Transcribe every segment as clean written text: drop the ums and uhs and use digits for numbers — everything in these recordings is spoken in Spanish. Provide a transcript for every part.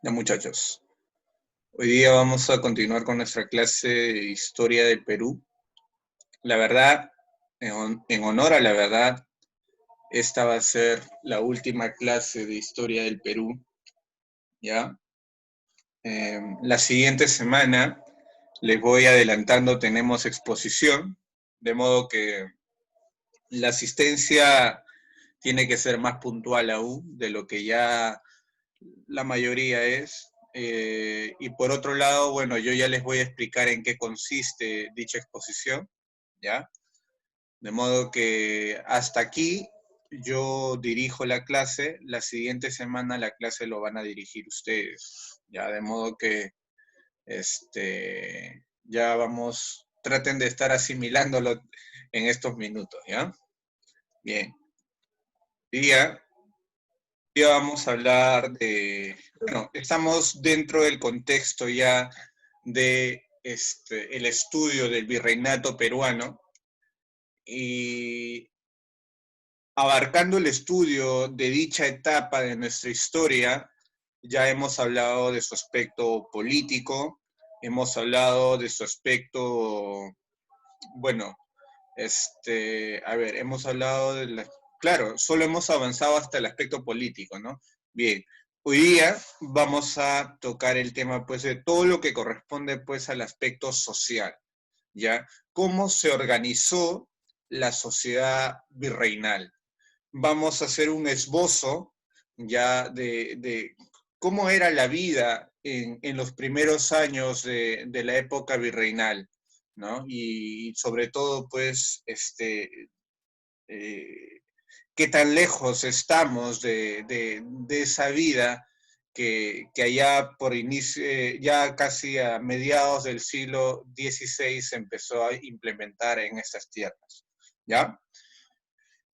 Ya muchachos, hoy día vamos a continuar con nuestra clase de Historia del Perú. La verdad, en honor a la verdad, esta va a ser la última clase de Historia del Perú, ¿ya? La siguiente semana, les voy adelantando, tenemos exposición, de modo que la asistencia tiene que ser más puntual aún de lo que ya la mayoría es. Y por otro lado, bueno, yo ya les voy a explicar en qué consiste dicha exposición, ¿ya? De modo que hasta aquí yo dirijo la clase, la siguiente semana la clase lo van a dirigir ustedes, ¿ya? De modo que ya vamos, traten de estar asimilándolo en estos minutos, ¿ya? Bien. Día ya vamos a hablar de, bueno, estamos dentro del contexto ya de el estudio del virreinato peruano y abarcando el estudio de dicha etapa de nuestra historia, ya hemos hablado de su aspecto político, hemos hablado de su aspecto, bueno, hemos hablado de la, claro, solo hemos avanzado hasta el aspecto político, ¿no? Bien, hoy día vamos a tocar el tema, pues, de todo lo que corresponde, pues, al aspecto social, ¿ya? ¿Cómo se organizó la sociedad virreinal? Vamos a hacer un esbozo, ya, de cómo era la vida en los primeros años de la época virreinal, ¿no? Y sobre todo, pues, eh, qué tan lejos estamos de esa vida que allá por inicio, ya casi a mediados del siglo XVI se empezó a implementar en estas tierras, ¿ya?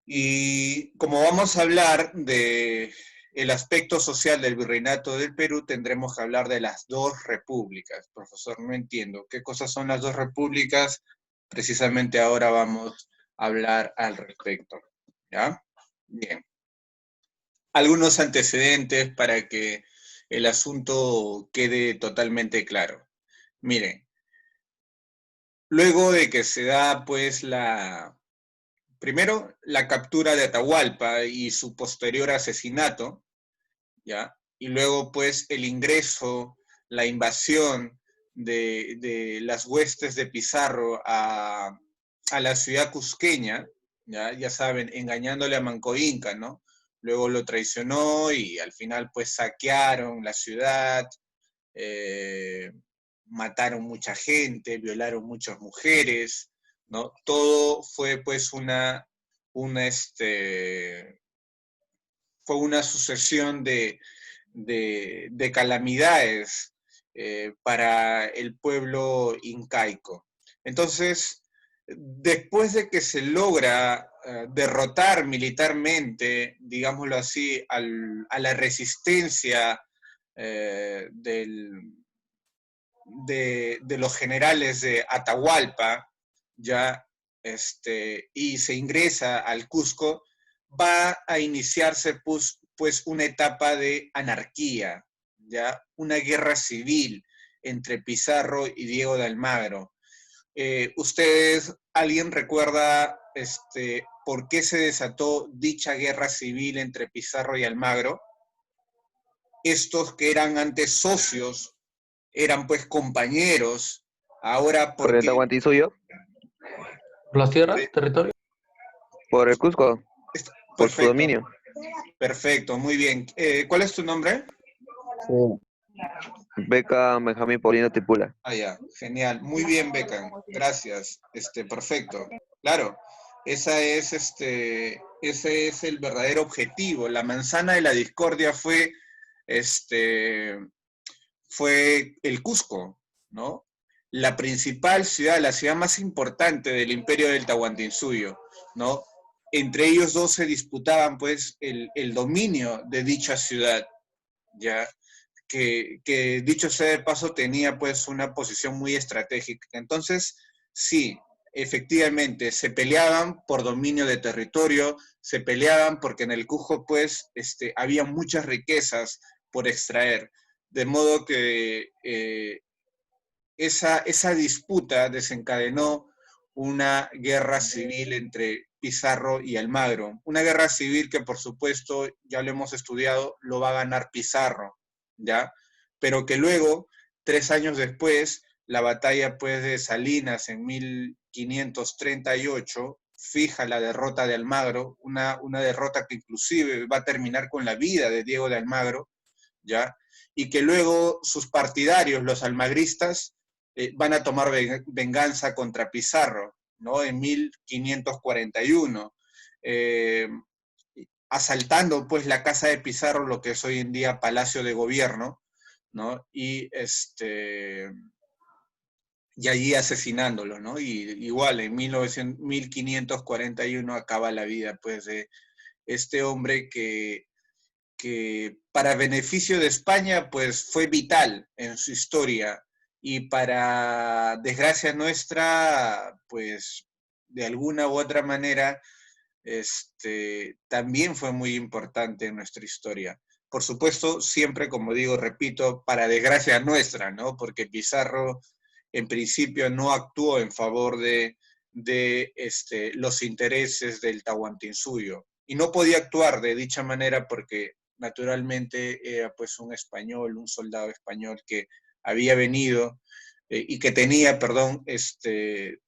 Y como vamos a hablar de el aspecto social del virreinato del Perú, tendremos que hablar de las dos repúblicas. Profesor, no entiendo. ¿Qué cosas son las dos repúblicas? Precisamente ahora vamos a hablar al respecto. ¿Ya? Bien. Algunos antecedentes para que el asunto quede totalmente claro. Miren, luego de que se da pues primero la captura de Atahualpa y su posterior asesinato, ¿ya? Y luego, pues, el ingreso, la invasión de las huestes de Pizarro a la ciudad cusqueña, ¿ya? Ya saben, engañándole a Manco Inca, ¿no? Luego lo traicionó y al final, pues, saquearon la ciudad, eh, mataron mucha gente, violaron muchas mujeres, ¿no? Todo fue, pues, una, fue una sucesión de calamidades para el pueblo incaico. Entonces, después de que se logra derrotar militarmente, digámoslo así, a la resistencia de los generales de Atahualpa, ya, y se ingresa al Cusco, va a iniciarse pues una etapa de anarquía, ya, una guerra civil entre Pizarro y Diego de Almagro. ¿Ustedes, alguien recuerda por qué se desató dicha guerra civil entre Pizarro y Almagro? Estos que eran antes socios, eran pues compañeros, ahora Por el porque... Tahuantinsuyo, ¿Por las tierras? ¿Territorio? por el Cusco, por su Perfecto, dominio. perfecto, muy bien. ¿Cuál es tu nombre? Sí. Beca Benjamín Paulino Tipula. Ah, ya, genial. Muy bien, Becan. Gracias. Perfecto. Claro, ese es el verdadero objetivo. La manzana de la discordia este, fue el Cusco, ¿no? La principal ciudad, la ciudad más importante del imperio del Tahuantinsuyo, ¿no? Entre ellos dos se disputaban, pues, el dominio de dicha ciudad, ¿ya? Que dicho sea de paso tenía pues una posición muy estratégica. Entonces, sí, efectivamente, se peleaban por dominio de territorio, se peleaban porque en el Cusco pues había muchas riquezas por extraer. de modo que esa disputa desencadenó una guerra civil entre Pizarro y Almagro. Una guerra civil que, por supuesto, ya lo hemos estudiado, lo va a ganar Pizarro, ¿ya? Pero que luego, 3 años después, la batalla pues, de Salinas en 1538 fija la derrota de Almagro, una derrota que inclusive va a terminar con la vida de Diego de Almagro, ¿ya? Y que luego sus partidarios, los almagristas, van a tomar venganza contra Pizarro, ¿no? En 1541, asaltando pues la casa de Pizarro, lo que es hoy en día Palacio de Gobierno, ¿no? Y allí asesinándolo, ¿no? Y igual en 1541 acaba la vida pues de este hombre que para beneficio de España, pues fue vital en su historia, y para desgracia nuestra, pues de alguna u otra manera, también fue muy importante en nuestra historia. Por supuesto, siempre, como digo, repito, para desgracia nuestra, ¿no? Porque Pizarro, en principio, no actuó en favor de los intereses del Tahuantinsuyo. Y no podía actuar de dicha manera porque naturalmente era pues un español, un soldado español que había venido y que tenía, perdón,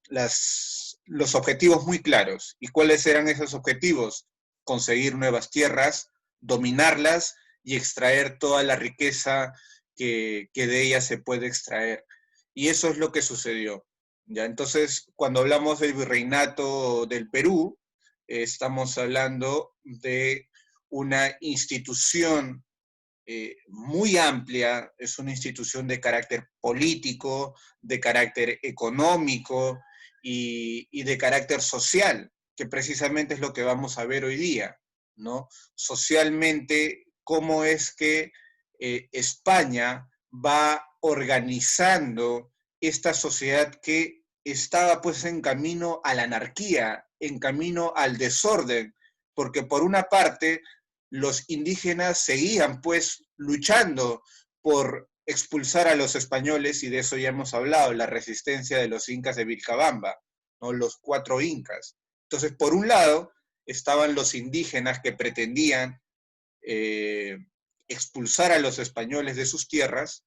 los objetivos muy claros. ¿Y cuáles eran esos objetivos? Conseguir nuevas tierras, dominarlas y extraer toda la riqueza que de ellas se puede extraer. Y eso es lo que sucedió. ¿Ya? Entonces, cuando hablamos del virreinato del Perú, estamos hablando de una institución muy amplia, es una institución de carácter político, de carácter económico y de carácter social, que precisamente es lo que vamos a ver hoy día, ¿no? Socialmente, cómo es que España va organizando esta sociedad que estaba pues en camino a la anarquía, en camino al desorden, porque por una parte los indígenas seguían pues luchando por expulsar a los españoles, y de eso ya hemos hablado, la resistencia de los incas de Vilcabamba, ¿no? Los 4 incas. Entonces, por un lado, estaban los indígenas que pretendían expulsar a los españoles de sus tierras,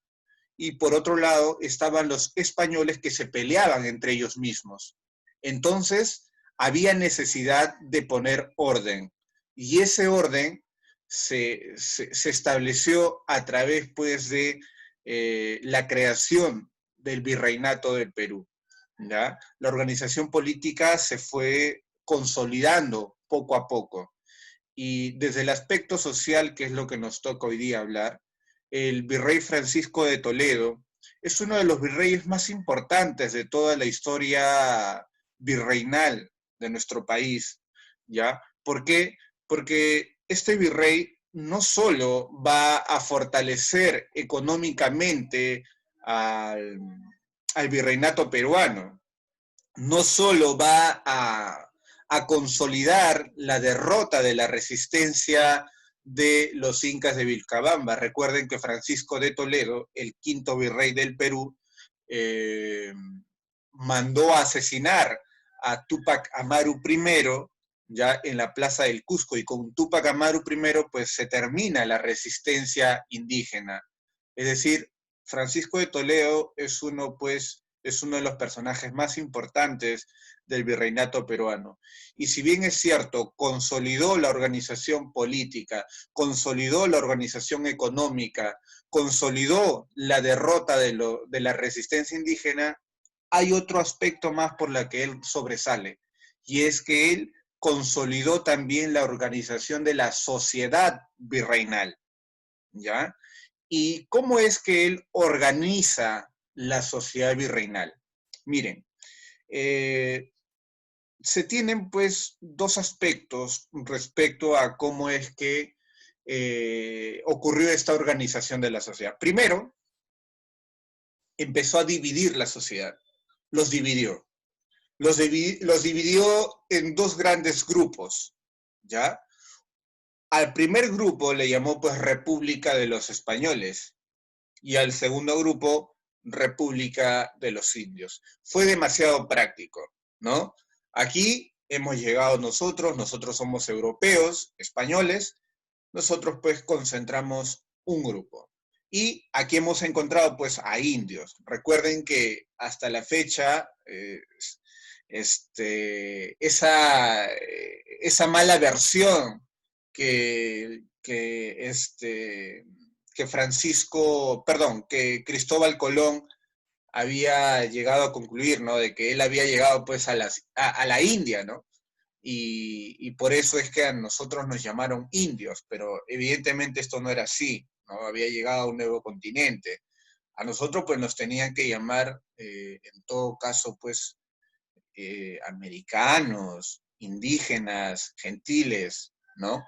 y por otro lado estaban los españoles que se peleaban entre ellos mismos. Entonces, había necesidad de poner orden, y ese orden se estableció a través pues de la creación del Virreinato del Perú, ¿ya? La organización política se fue consolidando poco a poco, y desde el aspecto social, que es lo que nos toca hoy día hablar, el virrey Francisco de Toledo es uno de los virreyes más importantes de toda la historia virreinal de nuestro país, ¿ya? ¿Por qué? Porque este virrey no solo va a fortalecer económicamente al virreinato peruano, no solo va a consolidar la derrota de la resistencia de los incas de Vilcabamba. Recuerden que Francisco de Toledo, el 5º virrey del Perú, mandó a asesinar a Túpac Amaru I, ya en la Plaza del Cusco, y con Túpac Amaru I pues se termina la resistencia indígena. Es decir, Francisco de Toledo es uno de los personajes más importantes del virreinato peruano. Y si bien es cierto, consolidó la organización política, consolidó la organización económica, consolidó la derrota de la resistencia indígena, hay otro aspecto más por la que él sobresale, y es que él consolidó también la organización de la sociedad virreinal, ¿ya? ¿Y cómo es que él organiza la sociedad virreinal? Miren, se tienen pues 2 aspectos respecto a cómo es que ocurrió esta organización de la sociedad. Primero, empezó a dividir la sociedad, los dividió. Los dividió en 2 grandes grupos, ¿ya? Al primer grupo le llamó pues República de los Españoles, y al segundo grupo República de los Indios. Fue demasiado práctico, ¿no? Aquí hemos llegado nosotros somos europeos, españoles, nosotros pues concentramos un grupo. Y aquí hemos encontrado pues a indios. Recuerden que hasta la fecha esa mala versión que Cristóbal Colón había llegado a concluir, ¿no? De que él había llegado pues a la India, ¿no? Y por eso es que a nosotros nos llamaron indios, pero evidentemente esto no era así, ¿no? Había llegado a un nuevo continente. A nosotros pues nos tenían que llamar, en todo caso, pues, americanos, indígenas, gentiles, ¿no?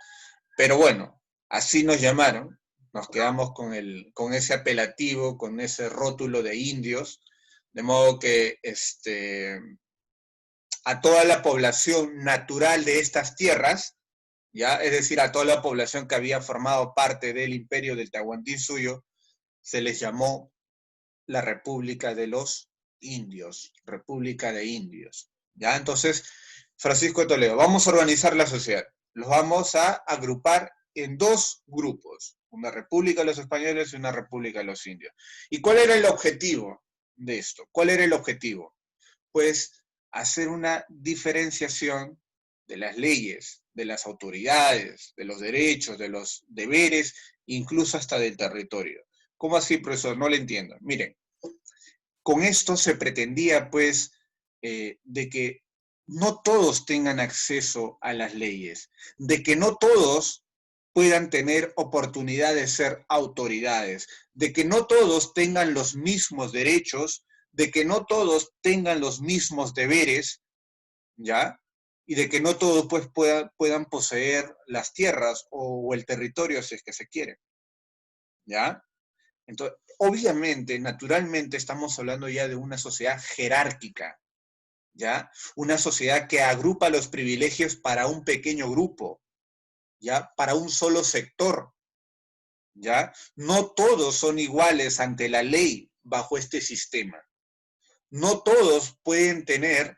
Pero bueno, así nos llamaron, nos quedamos con ese apelativo, con ese rótulo de indios, de modo que a toda la población natural de estas tierras, ¿ya? Es decir, a toda la población que había formado parte del imperio del Tahuantinsuyo, se les llamó la República de los Indios, República de Indios, ¿ya? Entonces, Francisco de Toledo, vamos a organizar la sociedad, los vamos a agrupar en dos grupos, una República de los Españoles y una República de los Indios. ¿Y cuál era el objetivo de esto? ¿Cuál era el objetivo? Pues hacer una diferenciación de las leyes, de las autoridades, de los derechos, de los deberes, incluso hasta del territorio. ¿Cómo así, profesor? No le entiendo. Miren, con esto se pretendía, pues, de que no todos tengan acceso a las leyes, de que no todos puedan tener oportunidad de ser autoridades, de que no todos tengan los mismos derechos, de que no todos tengan los mismos deberes, ¿ya? Y de que no todos pues puedan poseer las tierras o el territorio si es que se quiere, ¿ya? Entonces, obviamente, naturalmente, estamos hablando ya de una sociedad jerárquica, ¿ya? Una sociedad que agrupa los privilegios para un pequeño grupo, ¿ya? Para un solo sector, ¿ya? No todos son iguales ante la ley bajo este sistema. No todos pueden tener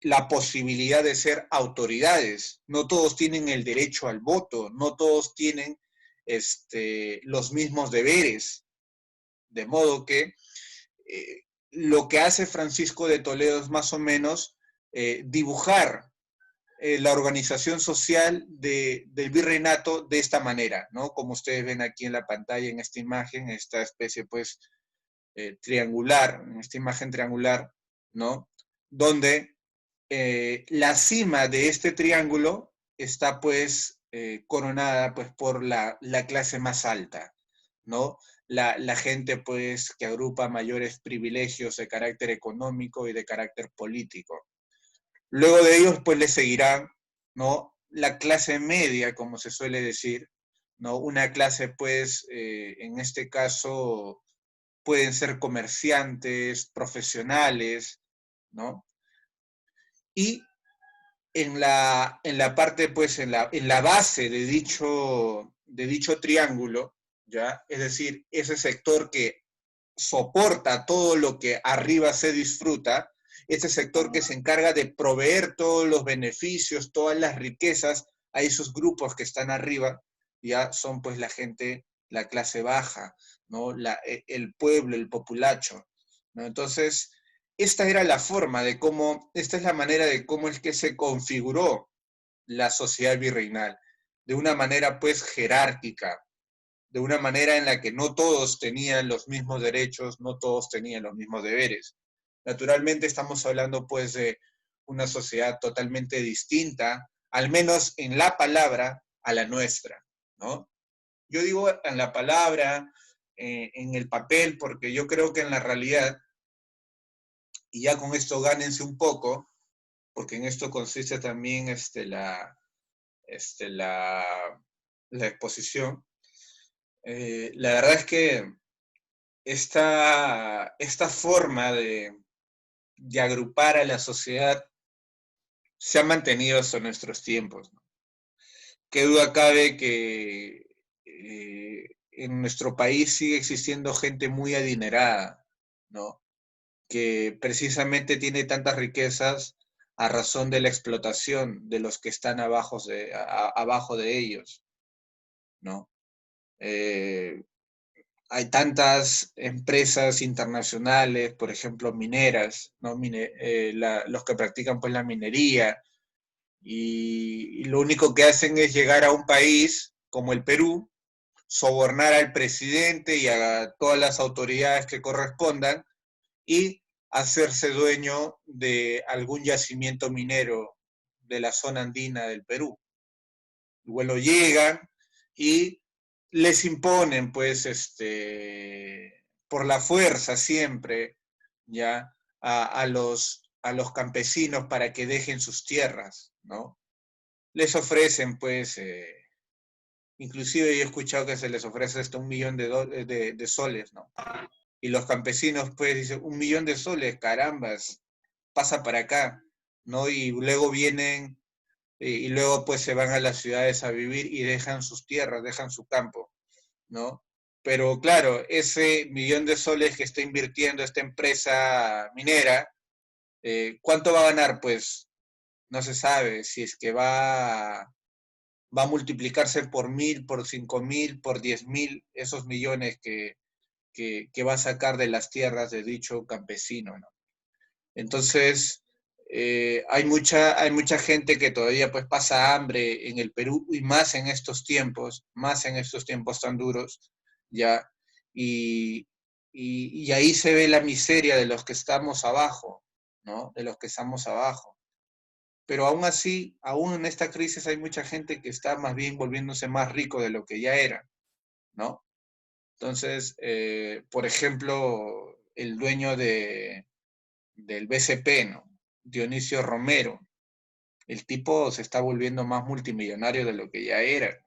la posibilidad de ser autoridades, no todos tienen el derecho al voto, no todos tienen los mismos deberes, de modo que lo que hace Francisco de Toledo es más o menos dibujar la organización social del virreinato de esta manera, ¿no? Como ustedes ven aquí en la pantalla, en esta imagen, esta especie, pues, triangular, en esta imagen triangular, ¿no? Donde la cima de este triángulo está, pues, coronada, pues, por la clase más alta, ¿no? La gente, pues, que agrupa mayores privilegios de carácter económico y de carácter político. Luego de ellos, pues, le seguirán, ¿no? La clase media, como se suele decir, ¿no? Una clase, pues, en este caso, pueden ser comerciantes, profesionales, ¿no? Y en la parte, pues, en la base de dicho triángulo, ¿ya? Es decir, ese sector que soporta todo lo que arriba se disfruta, ese sector que se encarga de proveer todos los beneficios, todas las riquezas a esos grupos que están arriba, ya son pues la gente, la clase baja, ¿no? El pueblo, el populacho, ¿no? Entonces, esta era la forma de cómo, esta es la manera de cómo es que se configuró la sociedad virreinal, de una manera pues jerárquica, de una manera en la que no todos tenían los mismos derechos, no todos tenían los mismos deberes. Naturalmente estamos hablando pues de una sociedad totalmente distinta, al menos en la palabra, a la nuestra, ¿no? Yo digo en la palabra, en el papel, porque yo creo que en la realidad, y ya con esto gánense un poco, porque en esto consiste también la exposición. La verdad es que esta forma de agrupar a la sociedad se ha mantenido hasta nuestros tiempos, ¿no? Qué duda cabe que en nuestro país sigue existiendo gente muy adinerada, ¿no? Que precisamente tiene tantas riquezas a razón de la explotación de los que están abajo de ellos, ¿no? Eh, hay tantas empresas internacionales, por ejemplo, mineras, ¿no? Los que practican pues la minería, y lo único que hacen es llegar a un país como el Perú, sobornar al presidente y a todas las autoridades que correspondan y hacerse dueño de algún yacimiento minero de la zona andina del Perú. Luego llegan y les imponen, pues, por la fuerza siempre, ya, a los campesinos para que dejen sus tierras, ¿no? Les ofrecen, pues, inclusive yo he escuchado que se les ofrece hasta 1 millón de soles, ¿no? Y los campesinos, pues, dicen, 1 millón de soles, carambas, pasa para acá, ¿no? Y luego vienen, y luego pues se van a las ciudades a vivir y dejan sus tierras, dejan su campo, ¿no? Pero claro, ese 1 millón de soles que está invirtiendo esta empresa minera, ¿cuánto va a ganar? Pues no se sabe, si es que va a multiplicarse por 1.000, por 5.000, por 10.000, esos millones que va a sacar de las tierras de dicho campesino, ¿no? Entonces, hay mucha gente que todavía pues pasa hambre en el Perú y más en estos tiempos tan duros, ya, y, y ahí se ve la miseria de los que estamos abajo, ¿no? De los que estamos abajo. Pero aún así, aún en esta crisis hay mucha gente que está más bien volviéndose más rico de lo que ya era, ¿no? Entonces, por ejemplo, el dueño del BCP, ¿no? Dionisio Romero. El tipo se está volviendo más multimillonario de lo que ya era.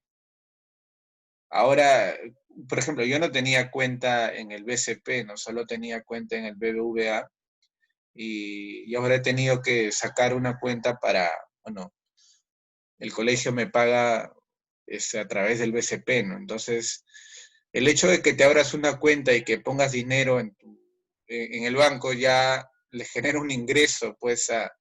Ahora, por ejemplo, yo no tenía cuenta en el BCP, no solo tenía cuenta en el BBVA, y ahora he tenido que sacar una cuenta para, bueno, el colegio me paga a través del BCP, ¿no? Entonces, el hecho de que te abras una cuenta y que pongas dinero en el banco ya le genera un ingreso, pues, a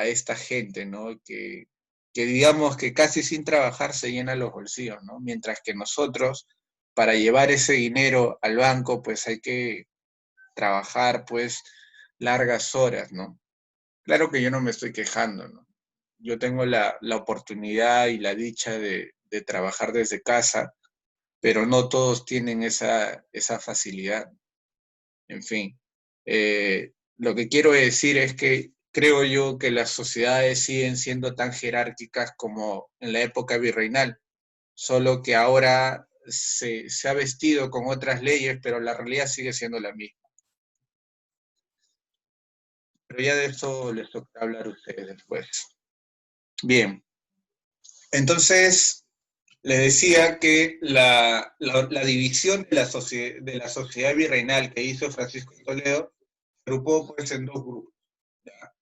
esta gente, ¿no? Que digamos que casi sin trabajar se llena los bolsillos, ¿no? Mientras que nosotros, para llevar ese dinero al banco, pues hay que trabajar, pues, largas horas, ¿no? Claro que yo no me estoy quejando, ¿no? Yo tengo la oportunidad y la dicha de trabajar desde casa, pero no todos tienen esa facilidad. En fin, lo que quiero decir es que creo yo que las sociedades siguen siendo tan jerárquicas como en la época virreinal, solo que ahora se ha vestido con otras leyes, pero la realidad sigue siendo la misma. Pero ya de eso les toca hablar a ustedes después. Bien, entonces les decía que la división de la sociedad virreinal que hizo Francisco Toledo se agrupó pues en dos grupos. ¿Ya?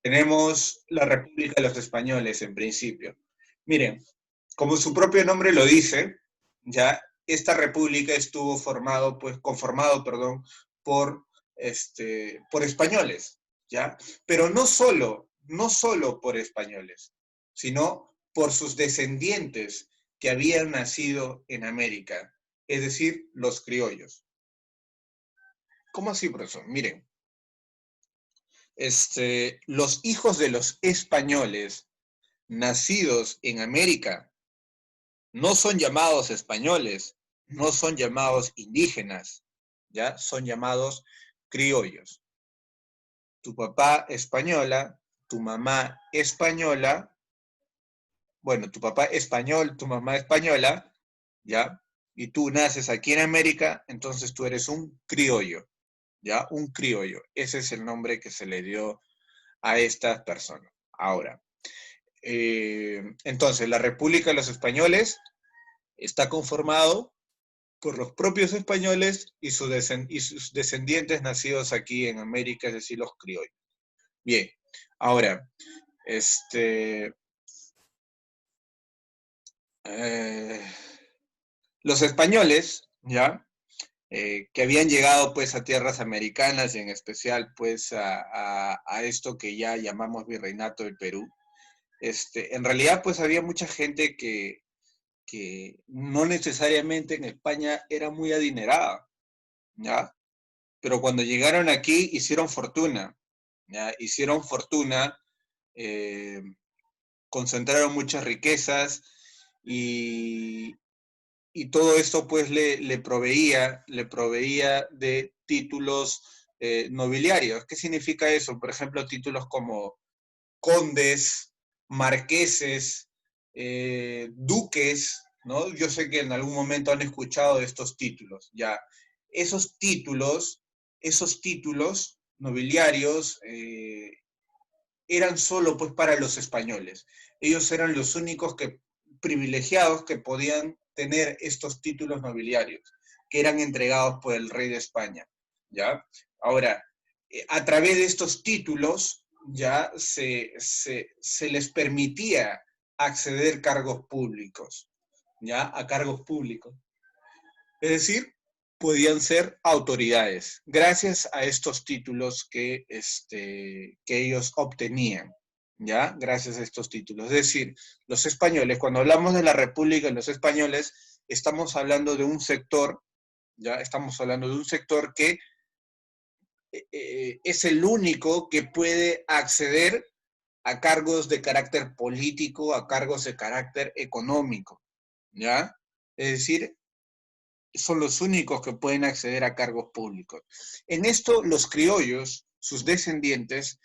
Tenemos la República de los Españoles en principio. Miren, como su propio nombre lo dice, ya esta república estuvo conformado, perdón, por, por españoles, ¿ya? Pero no solo por españoles, sino por sus descendientes que habían nacido en América, es decir, los criollos. ¿Cómo así, profesor? Miren, los hijos de los españoles nacidos en América no son llamados españoles, no son llamados indígenas, ¿ya? Son llamados criollos. Tu papá española, tu mamá española, bueno, tu papá español, tu mamá española, ¿ya? Y tú naces aquí en América, entonces tú eres un criollo, ¿ya? Un criollo. Ese es el nombre que se le dio a estas personas. Ahora, entonces, la República de los Españoles está conformado por los propios españoles y sus descendientes nacidos aquí en América, es decir, los criollos. Bien, ahora, eh, Los españoles, ¿ya? Que habían llegado pues a tierras americanas y en especial pues a esto que ya llamamos Virreinato del Perú. En realidad pues había mucha gente que no necesariamente en España era muy adinerada, ¿ya? Pero cuando llegaron aquí hicieron fortuna, ¿ya? Hicieron fortuna, eh, concentraron muchas riquezas y, y todo esto pues le proveía de títulos nobiliarios. ¿Qué significa eso? Por ejemplo, títulos como condes, marqueses, duques, ¿no? Yo sé que en algún momento han escuchado de estos títulos, ya. Esos títulos, esos títulos nobiliarios eran solo pues para los españoles. Ellos eran los únicos privilegiados que podían tener estos títulos nobiliarios, que eran entregados por el rey de España, ¿ya? Ahora, a través de estos títulos, ya se les permitía acceder a cargos públicos, ¿ya? A cargos públicos. Es decir, podían ser autoridades, gracias a estos títulos que ellos obtenían, ¿ya? Gracias a estos títulos. Es decir, los españoles, cuando hablamos de la República y los españoles, estamos hablando de un sector, ¿ya? Estamos hablando de un sector que es el único que puede acceder a cargos de carácter político, a cargos de carácter económico, ¿ya? Es decir, son los únicos que pueden acceder a cargos públicos. En esto, los criollos, sus descendientes,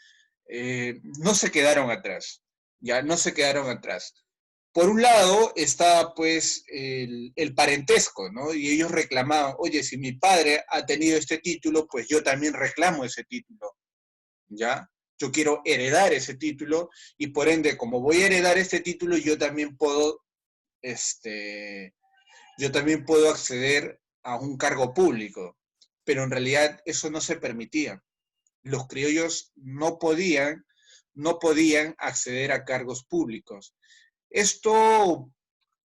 no se quedaron atrás, ya no se quedaron atrás. Por un lado está pues el parentesco, ¿no? Y ellos reclamaban, oye, si mi padre ha tenido este título, pues yo también reclamo ese título, ¿ya? Yo quiero heredar ese título y por ende, como voy a heredar este título, yo también puedo acceder a un cargo público, pero en realidad eso no se permitía. Los criollos no podían acceder a cargos públicos. Esto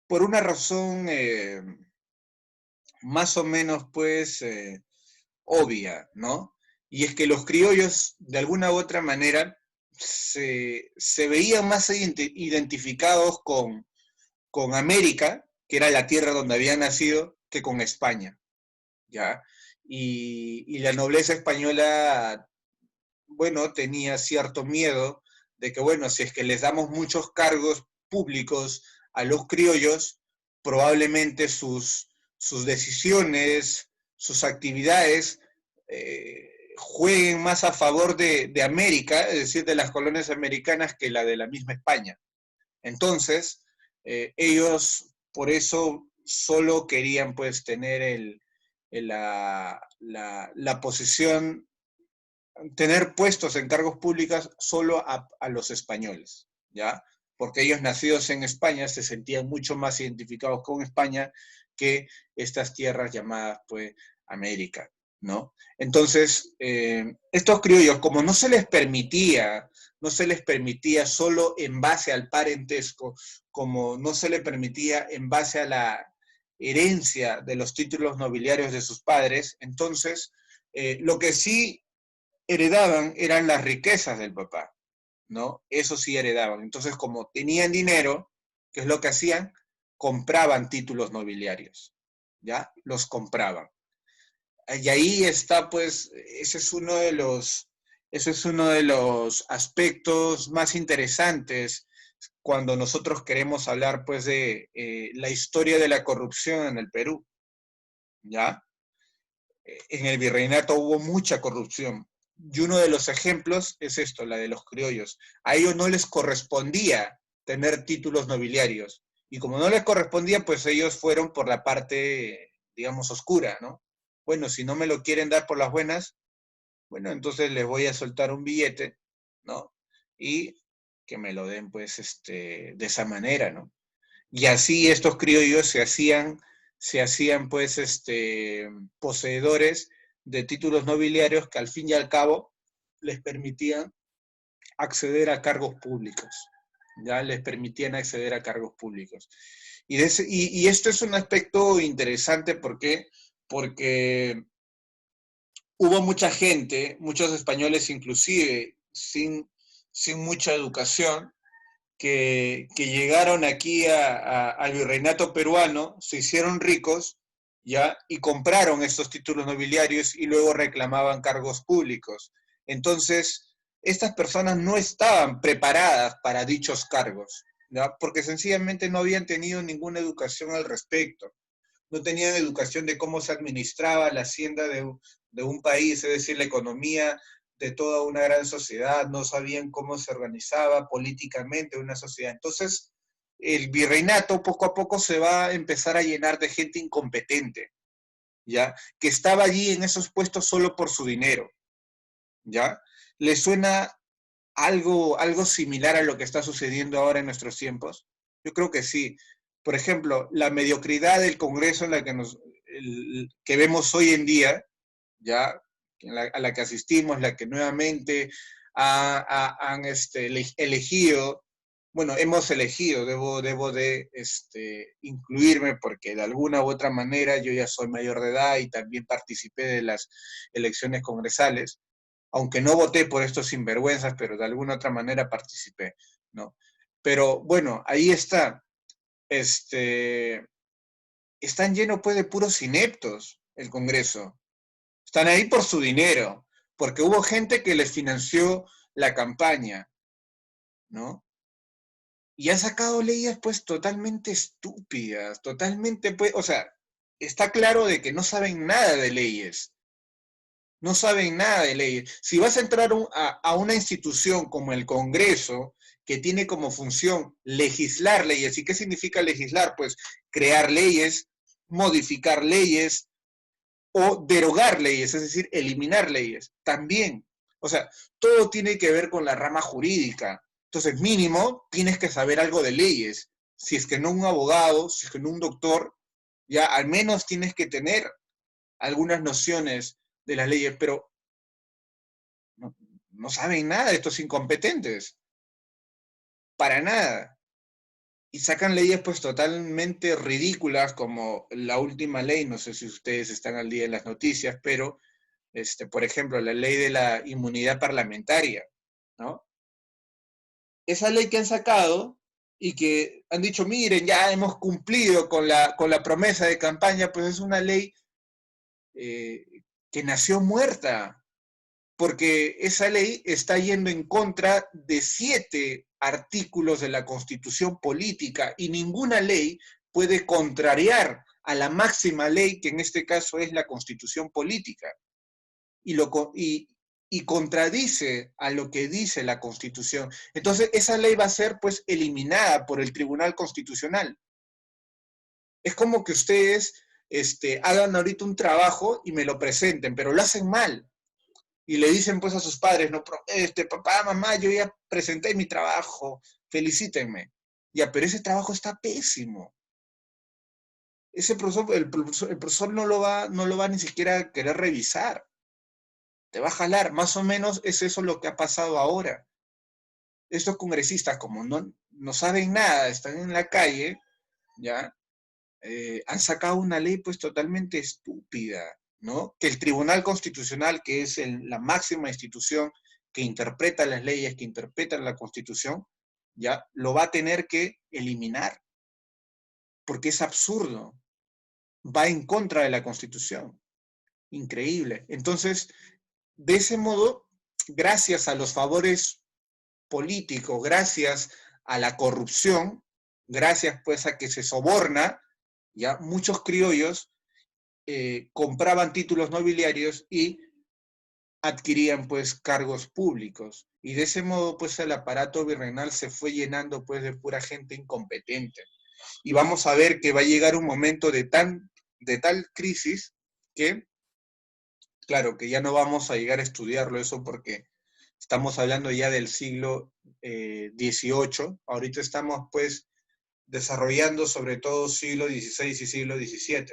por una razón más o menos pues obvia, ¿no? Y es que los criollos de alguna u otra manera se veían más identificados con América, que era la tierra donde habían nacido, que con España, ¿ya? Y la nobleza española, bueno, tenía cierto miedo de que, bueno, si es que les damos muchos cargos públicos a los criollos, probablemente sus decisiones, sus actividades, jueguen más a favor de América, es decir, de las colonias americanas, que la de la misma España. Entonces, ellos por eso solo querían pues tener la posición, tener puestos en cargos públicos solo a los españoles, ¿ya? Porque ellos nacidos en España se sentían mucho más identificados con España que estas tierras llamadas pues América, ¿no? Entonces, estos criollos, como no se les permitía solo en base al parentesco, como no se les permitía en base a la herencia de los títulos nobiliarios de sus padres, entonces, lo que sí heredaban eran las riquezas del papá, ¿no? Eso sí heredaban. Entonces, como tenían dinero, ¿qué es lo que hacían? Compraban títulos nobiliarios, ¿ya? Los compraban. Y ahí está, pues, ese es uno de los aspectos más interesantes cuando nosotros queremos hablar, pues, de la historia de la corrupción en el Perú, ¿ya? En el virreinato hubo mucha corrupción. Y uno de los ejemplos es esto, la de los criollos. A ellos no les correspondía tener títulos nobiliarios. Y como no les correspondía, pues ellos fueron por la parte, digamos, oscura, ¿no? Bueno, si no me lo quieren dar por las buenas, bueno, entonces les voy a soltar un billete, ¿no? Y que me lo den, pues, de esa manera, ¿no? Y así estos criollos se hacían pues poseedores de títulos nobiliarios que al fin y al cabo les permitían acceder a cargos públicos, ya les permitían acceder a cargos públicos. Y esto es un aspecto interesante, ¿por qué? Porque hubo mucha gente, muchos españoles inclusive, sin mucha educación, que llegaron aquí al virreinato peruano, se hicieron ricos, ¿ya? Y compraron estos títulos nobiliarios y luego reclamaban cargos públicos. Entonces, estas personas no estaban preparadas para dichos cargos, ¿ya? Porque sencillamente no habían tenido ninguna educación al respecto. No tenían educación de cómo se administraba la hacienda de un país, es decir, la economía de toda una gran sociedad, no sabían cómo se organizaba políticamente una sociedad. Entonces, el virreinato poco a poco se va a empezar a llenar de gente incompetente, ¿ya? Que estaba allí en esos puestos solo por su dinero, ¿ya? ¿Le suena algo similar a lo que está sucediendo ahora en nuestros tiempos? Yo creo que sí. Por ejemplo, la mediocridad del Congreso en la que vemos hoy en día, ya a la que asistimos, la que nuevamente han elegido, bueno, hemos elegido, debo de incluirme porque de alguna u otra manera yo ya soy mayor de edad y también participé de las elecciones congresales, aunque no voté por estos sinvergüenzas, pero de alguna otra manera participé, ¿no? Pero bueno, ahí está. Están llenos pues de puros ineptos el Congreso. Están ahí por su dinero, porque hubo gente que les financió la campaña, ¿no? Y han sacado leyes pues totalmente estúpidas, totalmente pues, o sea, está claro de que no saben nada de leyes. No saben nada de leyes. Si vas a entrar a una institución como el Congreso, que tiene como función legislar leyes, ¿y qué significa legislar? Pues crear leyes, modificar leyes o derogar leyes, es decir, eliminar leyes, también. O sea, todo tiene que ver con la rama jurídica. Entonces, mínimo, tienes que saber algo de leyes. Si es que no un abogado, si es que no un doctor, ya al menos tienes que tener algunas nociones de las leyes, pero no, no saben nada de estos incompetentes, para nada. Y sacan leyes pues totalmente ridículas como la última ley, no sé si ustedes están al día en las noticias, pero, por ejemplo, la ley de la inmunidad parlamentaria, ¿no? Esa ley que han sacado y que han dicho, miren, ya hemos cumplido con la promesa de campaña, pues es una ley eh, que nació muerta, porque esa ley está yendo en contra de 7 artículos de la Constitución política y ninguna ley puede contrariar a la máxima ley, que en este caso es la Constitución política, y contradice a lo que dice la Constitución. Entonces, esa ley va a ser pues eliminada por el Tribunal Constitucional. Es como que ustedes hagan ahorita un trabajo y me lo presenten, pero lo hacen mal y le dicen pues a sus padres, no, papá, mamá, yo ya presenté mi trabajo, felicítenme. Ya, pero ese trabajo está pésimo. Ese profesor, el profesor no lo va ni siquiera a querer revisar. Te va a jalar. Más o menos es eso lo que ha pasado ahora. Estos congresistas, como no saben nada, están en la calle, ya, han sacado una ley pues totalmente estúpida, ¿no? Que el Tribunal Constitucional, que es la máxima institución que interpreta las leyes, que interpreta la Constitución, ya lo va a tener que eliminar, porque es absurdo, va en contra de la Constitución. Increíble. Entonces, de ese modo, gracias a los favores políticos, gracias a la corrupción, gracias pues a que se soborna, ya muchos criollos compraban títulos nobiliarios y adquirían pues cargos públicos. Y de ese modo pues el aparato virreinal se fue llenando pues de pura gente incompetente. Y vamos a ver que va a llegar un momento de tal crisis que, claro, que ya no vamos a llegar a estudiarlo eso porque estamos hablando ya del siglo XVIII, ahorita estamos pues desarrollando sobre todo siglo XVI y siglo XVII,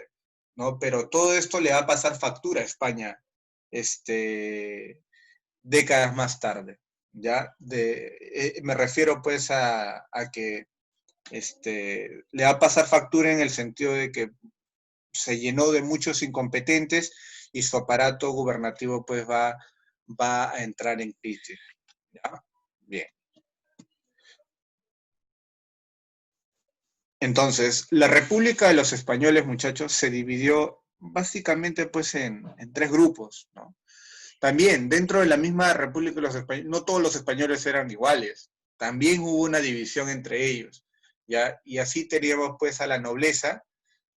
¿no? Pero todo esto le va a pasar factura a España décadas más tarde, ¿ya? Me refiero pues a que le va a pasar factura en el sentido de que se llenó de muchos incompetentes y su aparato gubernativo pues va a entrar en crisis. ¿Ya? Bien. Entonces, la República de los Españoles, muchachos, se dividió básicamente pues en tres grupos, ¿no? También, dentro de la misma República de los Españoles, no todos los españoles eran iguales, también hubo una división entre ellos, ¿ya? Y así teníamos pues a la nobleza,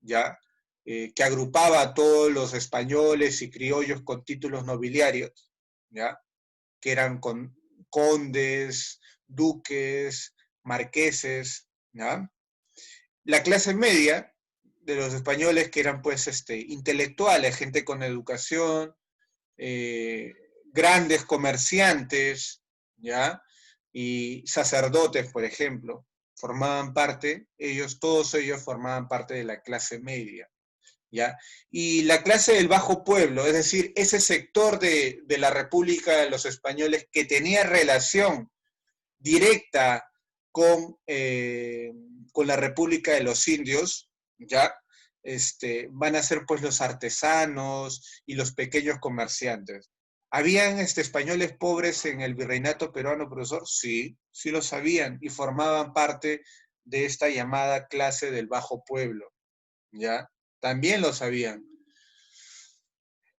¿ya? Que agrupaba a todos los españoles y criollos con títulos nobiliarios, ¿ya? Que eran condes, duques, marqueses, ¿ya? La clase media de los españoles, que eran pues intelectuales, gente con educación, grandes comerciantes, ¿ya? Y sacerdotes, por ejemplo, formaban parte, todos ellos formaban parte de la clase media, ¿ya? Y la clase del bajo pueblo, es decir, ese sector de la República de los Españoles que tenía relación directa con la República de los Indios, ¿ya? Van a ser pues los artesanos y los pequeños comerciantes. ¿Habían españoles pobres en el virreinato peruano, profesor? Sí, sí lo sabían y formaban parte de esta llamada clase del bajo pueblo, ¿ya? También lo sabían.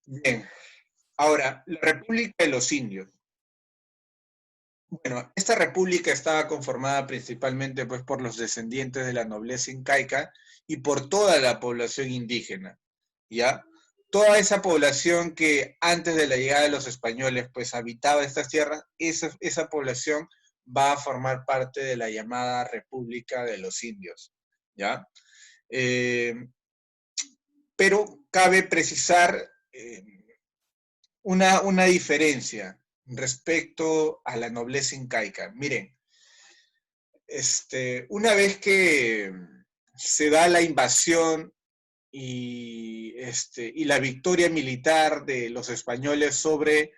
Bien, ahora, la República de los Indios. Bueno, esta república estaba conformada principalmente pues, por los descendientes de la nobleza incaica y por toda la población indígena, ¿ya? Toda esa población que antes de la llegada de los españoles pues habitaba estas tierras, esa población va a formar parte de la llamada República de los Indios, ¿ya? Pero cabe precisar una diferencia respecto a la nobleza incaica. Miren, una vez que se da la invasión y la victoria militar de los españoles sobre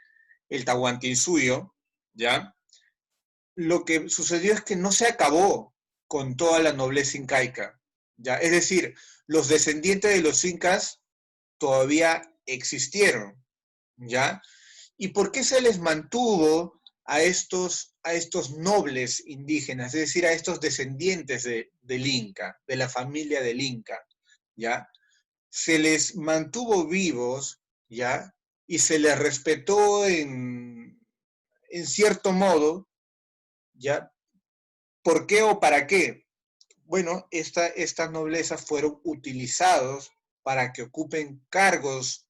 el Tahuantinsuyo, ¿ya? Lo que sucedió es que no se acabó con toda la nobleza incaica, ¿ya? Es decir, los descendientes de los incas todavía existieron, ¿ya? ¿Y por qué se les mantuvo a estos nobles indígenas, es decir, a estos descendientes del Inca, de la familia del Inca, ¿ya? Se les mantuvo vivos, ¿ya? Y se les respetó en cierto modo, ¿ya? ¿Por qué o para qué? Bueno, estas noblezas fueron utilizados para que ocupen cargos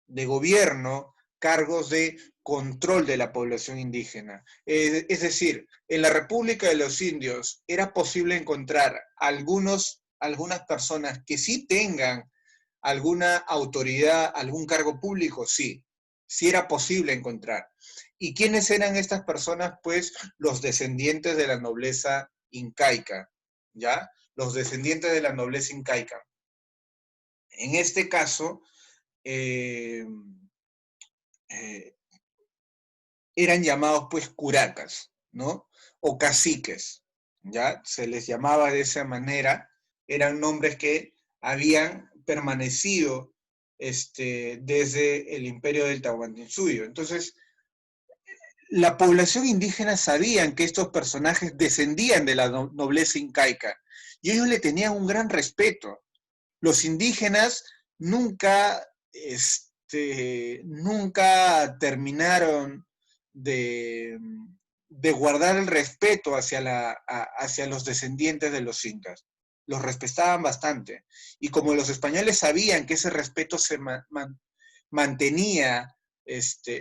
de gobierno, cargos de control de la población indígena. Es decir, en la República de los Indios era posible encontrar algunas personas que sí tengan alguna autoridad, algún cargo público, sí era posible encontrar. ¿Y quiénes eran estas personas? Pues los descendientes de la nobleza incaica, ¿ya? Los descendientes de la nobleza incaica. En este caso, eran llamados pues curacas, ¿no? O caciques, ¿ya? Se les llamaba de esa manera, eran nombres que habían permanecido desde el imperio del Tahuantinsuyo. Entonces, la población indígena sabían que estos personajes descendían de la nobleza incaica y ellos le tenían un gran respeto. Los indígenas nunca, nunca terminaron de guardar el respeto hacia los descendientes de los incas. Los respetaban bastante. Y como los españoles sabían que ese respeto se mantenía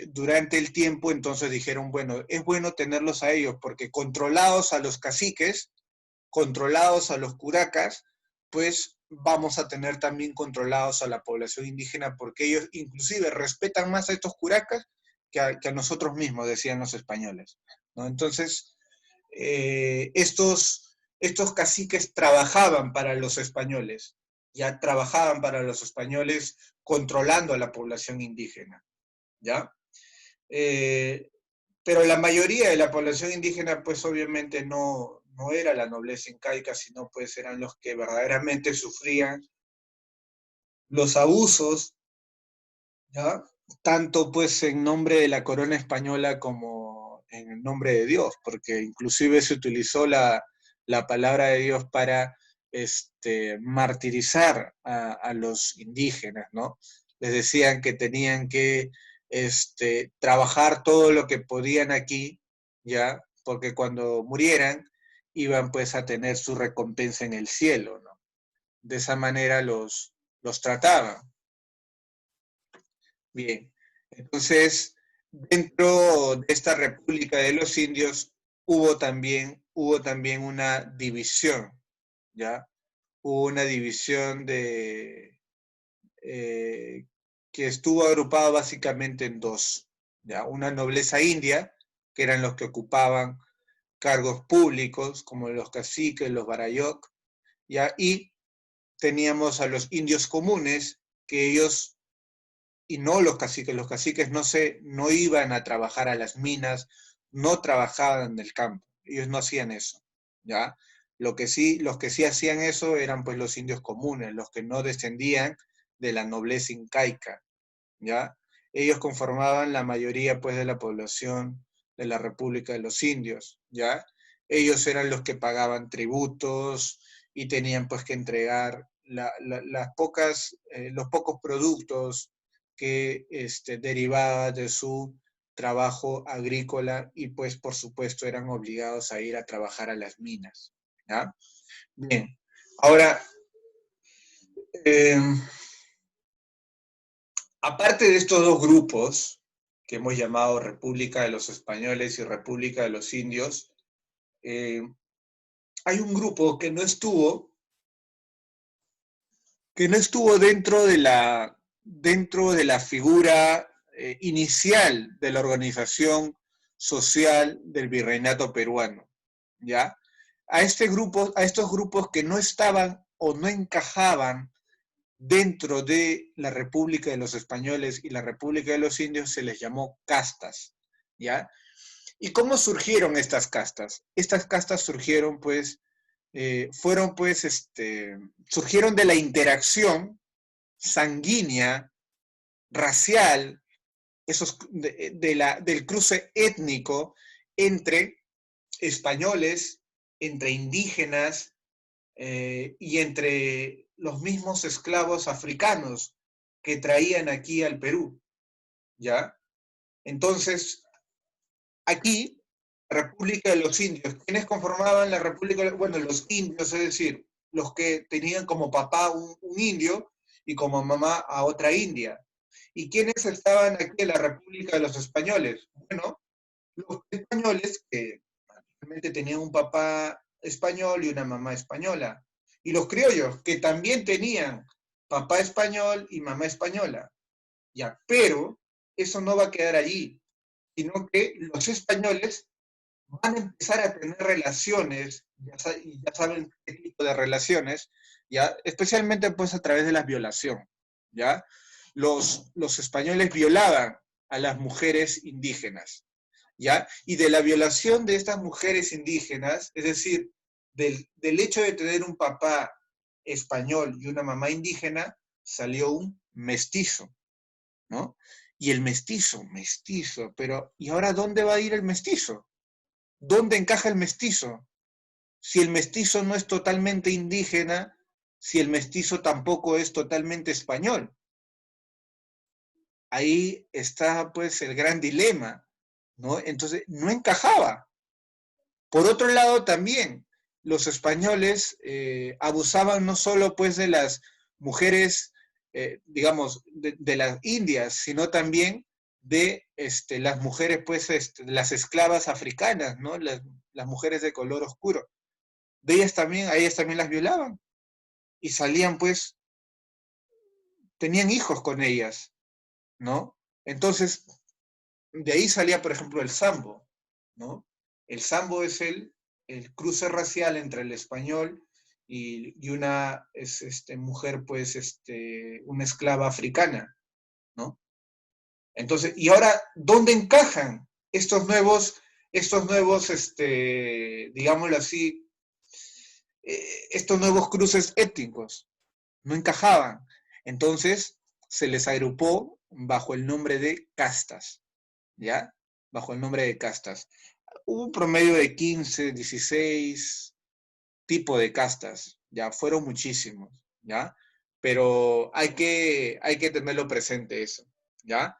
durante el tiempo, entonces dijeron, bueno, es bueno tenerlos a ellos, porque controlados a los caciques, controlados a los curacas, pues vamos a tener también controlados a la población indígena, porque ellos inclusive respetan más a estos curacas que a nosotros mismos, decían los españoles, ¿no? Entonces, estos caciques trabajaban para los españoles, ya trabajaban para los españoles controlando a la población indígena, ¿ya? Pero la mayoría de la población indígena, pues obviamente no no era la nobleza incaica, sino pues eran los que verdaderamente sufrían los abusos, ¿ya? Tanto pues en nombre de la corona española como en el nombre de Dios, porque inclusive se utilizó la palabra de Dios para martirizar a los indígenas, ¿no? Les decían que tenían que trabajar todo lo que podían aquí, ¿ya? Porque cuando murieran iban pues a tener su recompensa en el cielo, ¿no? De esa manera los trataban. Bien, entonces, dentro de esta República de los Indios hubo también una división, ¿ya? Hubo una división que estuvo agrupada básicamente en dos, ¿ya? Una nobleza india, que eran los que ocupaban cargos públicos, como los caciques, los barayok, ¿ya? Y teníamos a los indios comunes, que ellos y no los caciques no iban a trabajar a las minas, no trabajaban en el campo, ellos no hacían eso, ¿ya? Los que sí hacían eso eran pues los indios comunes, los que no descendían de la nobleza incaica, ¿ya? Ellos conformaban la mayoría pues de la población de la República de los Indios, ¿ya? Ellos eran los que pagaban tributos y tenían pues que entregar los pocos productos que derivaban de su trabajo agrícola y pues por supuesto eran obligados a ir a trabajar a las minas, ¿ya? Bien, ahora, aparte de estos dos grupos, que hemos llamado República de los Españoles y República de los Indios, hay un grupo que no estuvo dentro de la figura inicial de la organización social del virreinato peruano, ¿ya? A estos grupos que no estaban o no encajaban dentro de la República de los Españoles y la República de los Indios se les llamó castas, ¿ya? ¿Y cómo surgieron estas castas? Estas castas surgieron, pues, surgieron de la interacción sanguínea, racial, del cruce étnico entre españoles, entre indígenas y entre los mismos esclavos africanos que traían aquí al Perú, ¿ya? Entonces, aquí, la República de los Indios, ¿quiénes conformaban la República? Bueno, los indios, es decir, los que tenían como papá un indio y como mamá a otra india. ¿Y quiénes estaban aquí en la República de los Españoles? Bueno, los españoles que realmente tenían un papá español y una mamá española. Y los criollos, que también tenían papá español y mamá española. Ya, pero eso no va a quedar allí, sino que los españoles van a empezar a tener relaciones, ya saben qué tipo de relaciones, ya, especialmente pues a través de la violación, ¿ya? Los españoles violaban a las mujeres indígenas, ¿ya? Y de la violación de estas mujeres indígenas, es decir, del hecho de tener un papá español y una mamá indígena, salió un mestizo, ¿no? Y el mestizo, pero ¿y ahora dónde va a ir el mestizo? ¿Dónde encaja el mestizo? Si el mestizo no es totalmente indígena, si el mestizo tampoco es totalmente español. Ahí está pues el gran dilema, ¿no? Entonces, no encajaba. Por otro lado, también, los españoles abusaban no solo pues de las mujeres, digamos, de las indias, sino también de las mujeres, pues, las esclavas africanas, ¿no? Las mujeres de color oscuro. A ellas también las violaban. Y salían, pues, tenían hijos con ellas, ¿no? Entonces, de ahí salía, por ejemplo, el sambo, ¿no? El sambo es el cruce racial entre el español y una mujer, pues, una esclava africana, ¿no? Entonces, y ahora, ¿dónde encajan estos nuevos, digámoslo así, estos nuevos cruces étnicos, no encajaban. Entonces se les agrupó bajo el nombre de castas, ¿ya? Bajo el nombre de castas. Hubo un promedio de 15, 16 tipos de castas, ya fueron muchísimos, ¿ya? Pero hay que tenerlo presente eso, ¿ya?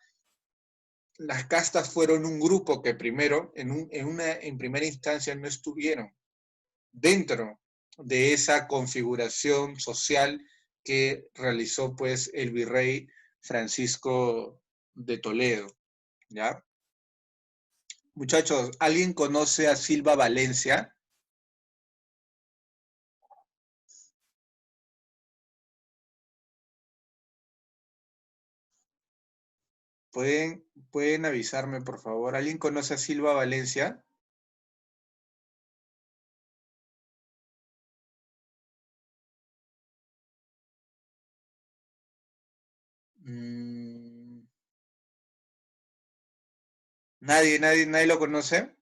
Las castas fueron un grupo que primero, en primera instancia, no estuvieron dentro de esa configuración social que realizó pues el virrey Francisco de Toledo, ¿ya? Muchachos, ¿alguien conoce a Silva Valencia? ¿Pueden avisarme, por favor? ¿Alguien conoce a Silva Valencia? ¿Nadie lo conoce?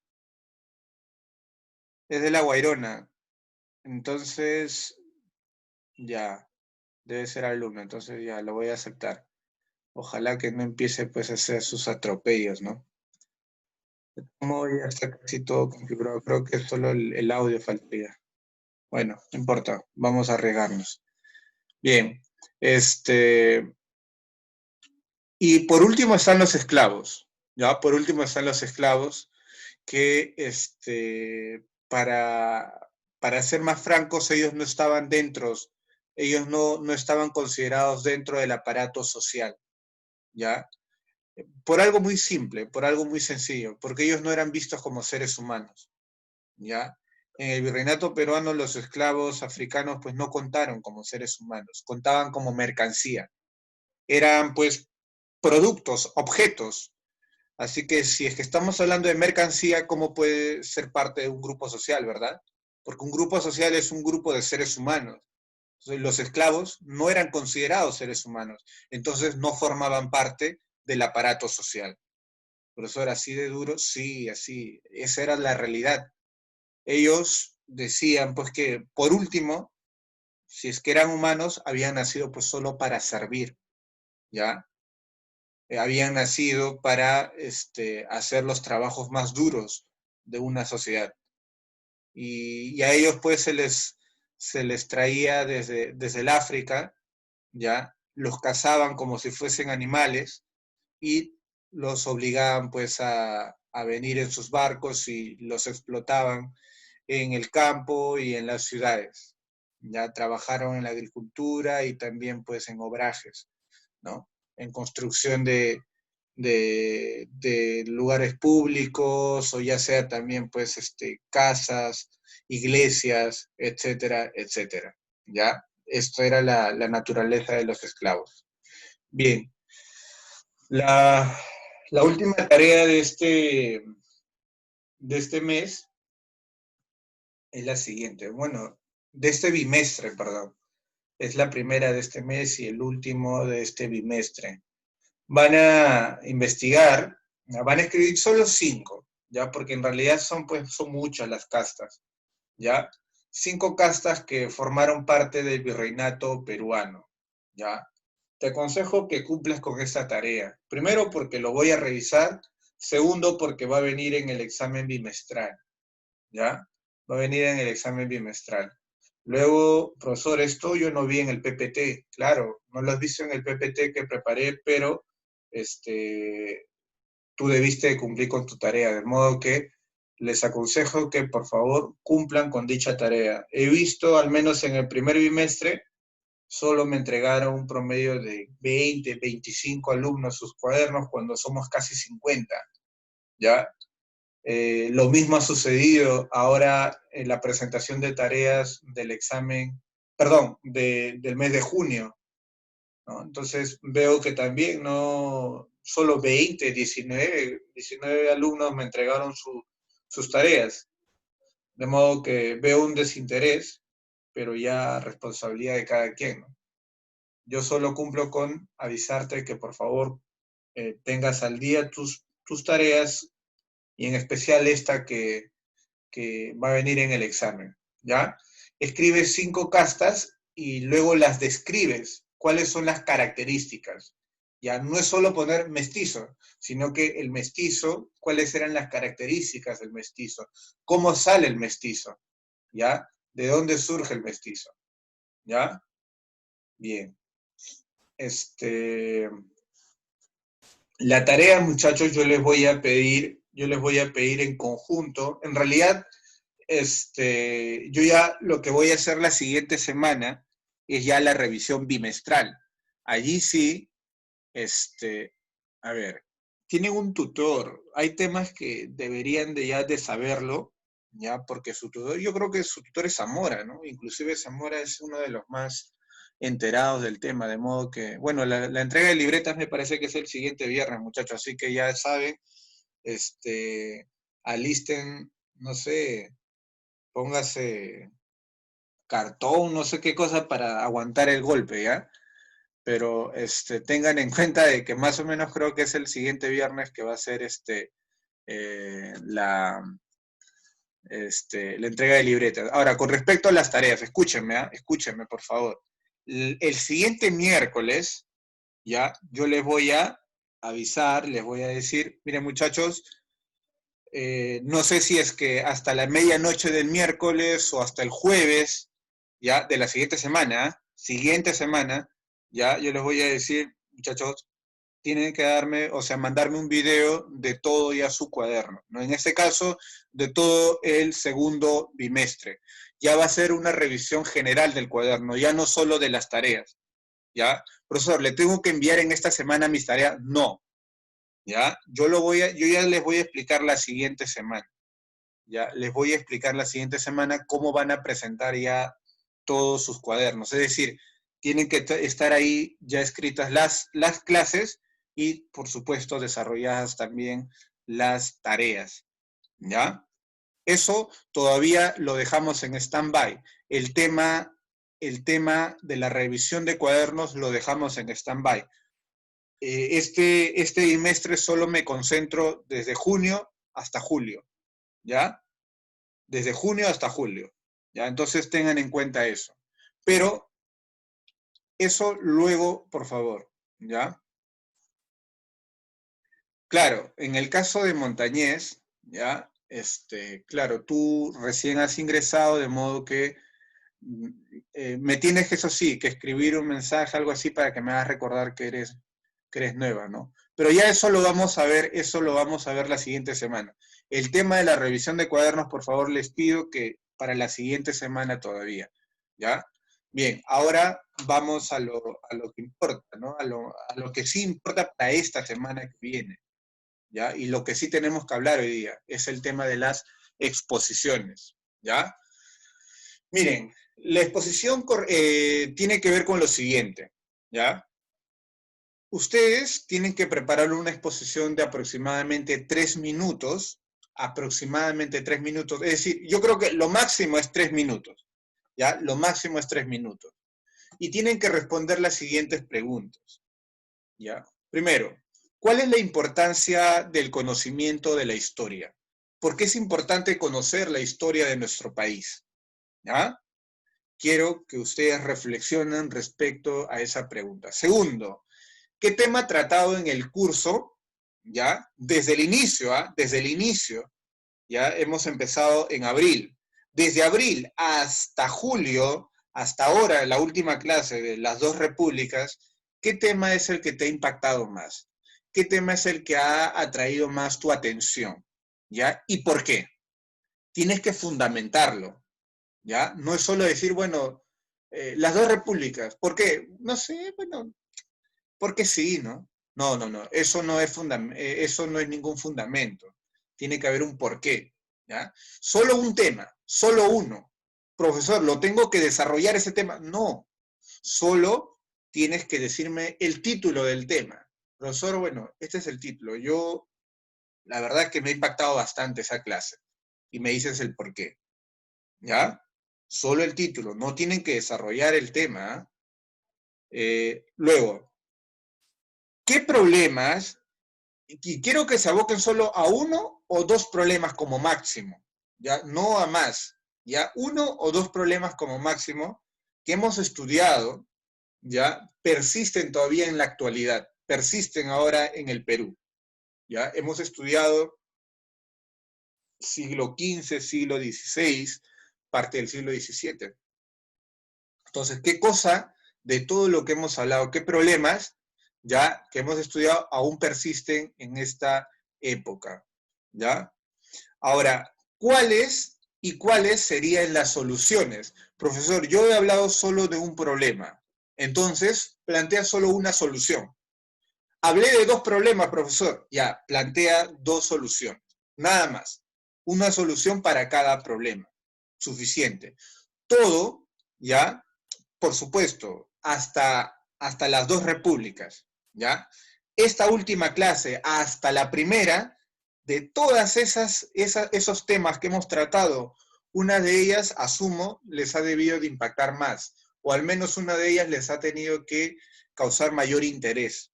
Es de La Guairona. Entonces, ya, debe ser alumno, entonces ya lo voy a aceptar. Ojalá que no empiece pues a hacer sus atropellos, ¿no? Como ya está casi todo configurado, creo que solo el audio faltaría. Bueno, no importa, vamos a arriesgarnos. Bien, y por último están los esclavos, ¿ya? Por último están los esclavos que, para ser más francos, ellos no estaban dentro, ellos no estaban considerados dentro del aparato social, ¿ya? Por algo muy simple, por algo muy sencillo, porque ellos no eran vistos como seres humanos, ¿ya? En el virreinato peruano los esclavos africanos pues no contaron como seres humanos, contaban como mercancía. Eran pues productos, objetos. Así que si es que estamos hablando de mercancía, ¿cómo puede ser parte de un grupo social, verdad? Porque un grupo social es un grupo de seres humanos. Entonces, los esclavos no eran considerados seres humanos, entonces no formaban parte del aparato social. Profesor, así de duro, sí, así, esa era la realidad. Ellos decían pues que por último, si es que eran humanos, habían nacido pues solo para servir, ¿ya? Habían nacido para hacer los trabajos más duros de una sociedad. Y a ellos pues se les traía desde el África, ¿ya? Los cazaban como si fuesen animales y los obligaban pues a venir en sus barcos y los explotaban en el campo y en las ciudades. Ya trabajaron en la agricultura y también pues en obrajes, ¿no? En construcción de lugares públicos o ya sea también pues casas, iglesias, etcétera, etcétera. ¿Ya? Esto era la naturaleza de los esclavos. Bien, la, la última tarea de este mes es la siguiente. Bueno, de este bimestre, perdón. Es la primera de este mes y el último de este bimestre. Van a investigar, van a escribir solo 5, ¿ya? Porque en realidad son muchas las castas, ¿ya? 5 castas que formaron parte del virreinato peruano, ¿ya? Te aconsejo que cumplas con esta tarea. Primero, porque lo voy a revisar. Segundo, porque va a venir en el examen bimestral, ¿ya? Va a venir en el examen bimestral. Luego, profesor, esto yo no vi en el PPT. Claro, no lo has visto en el PPT que preparé, pero tú debiste cumplir con tu tarea, de modo que les aconsejo que por favor cumplan con dicha tarea. He visto, al menos en el primer bimestre, solo me entregaron un promedio de 20, 25 alumnos sus cuadernos cuando somos casi 50, ¿ya? Lo mismo ha sucedido ahora en la presentación de tareas del examen, perdón, del mes de junio, ¿no? Entonces veo que también no solo 20, 19 alumnos me entregaron sus tareas, de modo que veo un desinterés, pero ya responsabilidad de cada quien, ¿no? Yo solo cumplo con avisarte que por favor tengas al día tus tareas y en especial esta que va a venir en el examen, ¿ya? escribes 5 castas y luego las describes. ¿Cuáles son las características? Ya no es solo poner mestizo, sino que el mestizo, ¿cuáles eran las características del mestizo? ¿Cómo sale el mestizo? ¿Ya? ¿De dónde surge el mestizo? ¿Ya? Bien. La tarea, muchachos, yo les voy a pedir en conjunto. En realidad, yo ya lo que voy a hacer la siguiente semana es ya la revisión bimestral. Allí sí, a ver, tienen un tutor. Hay temas que deberían de ya de saberlo, ya, porque su tutor, yo creo que su tutor es Zamora, ¿no? Inclusive Zamora es uno de los más enterados del tema, de modo que, bueno, la entrega de libretas me parece que es el siguiente viernes, muchachos, así que ya saben, alisten, no sé, póngase cartón, no sé qué cosa para aguantar el golpe, ¿ya? Pero tengan en cuenta de que más o menos creo que es el siguiente viernes que va a ser la, la entrega de libretas. Ahora, con respecto a las tareas, escúchenme, ¿eh? Escúchenme, por favor. El siguiente miércoles, ya, yo les voy a avisar, les voy a decir, miren muchachos, no sé si es que hasta la medianoche del miércoles o hasta el jueves, ya, de la siguiente semana, ya, yo les voy a decir, muchachos, tienen que darme, o sea, mandarme un video de todo ya su cuaderno, ¿no? En este caso, de todo el segundo bimestre. Ya va a ser una revisión general del cuaderno, ya no solo de las tareas, ¿ya? Profesor, ¿le tengo que enviar en esta semana mis tareas? No, ¿ya? Yo ya les voy a explicar la siguiente semana, ¿ya? Les voy a explicar la siguiente semana cómo van a presentar ya todos sus cuadernos. Es decir, tienen que estar ahí ya escritas las clases y, por supuesto, desarrolladas también las tareas, ¿ya? Eso todavía lo dejamos en stand-by. El tema de la revisión de cuadernos lo dejamos en stand-by. Este bimestre solo me concentro desde junio hasta julio, ¿ya? Desde junio hasta julio, ¿ya? Entonces tengan en cuenta eso. Pero eso luego, por favor, ¿ya? Claro, en el caso de Montañés, ¿ya? Claro, tú recién has ingresado, de modo que me tienes que, eso sí, que escribir un mensaje, algo así, para que me hagas recordar que eres nueva, ¿no? Pero ya eso lo vamos a ver la siguiente semana. El tema de la revisión de cuadernos, por favor, les pido que para la siguiente semana todavía, ¿ya? Bien, ahora vamos a lo que importa, ¿no? A lo que sí importa para esta semana que viene, ¿ya? Y lo que sí tenemos que hablar hoy día es el tema de las exposiciones, ¿ya? Miren, la exposición tiene que ver con lo siguiente, ¿ya? Ustedes tienen que preparar una exposición de aproximadamente 3 minutos, es decir, yo creo que lo máximo es 3 minutos, ¿ya? Lo máximo es 3 minutos. Y tienen que responder las siguientes preguntas, ¿ya? Primero, ¿cuál es la importancia del conocimiento de la historia? ¿Por qué es importante conocer la historia de nuestro país? ¿Ya? Quiero que ustedes reflexionen respecto a esa pregunta. Segundo, ¿qué tema tratado en el curso? ¿Ya? Desde el inicio, desde el inicio, ya hemos empezado en abril. Desde abril hasta julio, hasta ahora, la última clase de las dos repúblicas, ¿qué tema es el que te ha impactado más? ¿Qué tema es el que ha atraído más tu atención? ¿Ya? ¿Y por qué? Tienes que fundamentarlo, ¿ya? No es solo decir, bueno, las dos repúblicas, ¿por qué? No sé, bueno, porque sí, ¿no? No, no, no, eso no es ningún fundamento. Tiene que haber un porqué, ¿ya? Solo un tema, solo uno. Profesor, ¿lo tengo que desarrollar ese tema? No, solo tienes que decirme el título del tema. Profesor, bueno, este es el título. Yo, la verdad es que me ha impactado bastante esa clase. Y me dices el porqué, ¿ya? Solo el título, no tienen que desarrollar el tema. Luego, ¿qué problemas? Y quiero que se aboquen solo a uno o dos problemas como máximo, ¿ya? No a más. ya, 1 o 2 problemas como máximo que hemos estudiado, ya, persisten todavía en la actualidad, persisten ahora en el Perú, ya, hemos estudiado siglo XV, siglo XVI, parte del siglo XVII. Entonces, ¿qué cosa de todo lo que hemos hablado, qué problemas ya que hemos estudiado aún persisten en esta época? ¿Ya? Ahora, ¿cuáles serían las soluciones? Profesor, yo he hablado solo de un problema. Entonces, plantea solo una solución. Hablé de 2 problemas, profesor. Ya, plantea 2 soluciones. Nada más. Una solución para cada problema. Suficiente. Todo, ya, por supuesto, hasta las 2 repúblicas, ¿ya? Esta última clase, hasta la primera, de todas esos temas que hemos tratado, una de ellas, asumo, les ha debido de impactar más, o al menos una de ellas les ha tenido que causar mayor interés,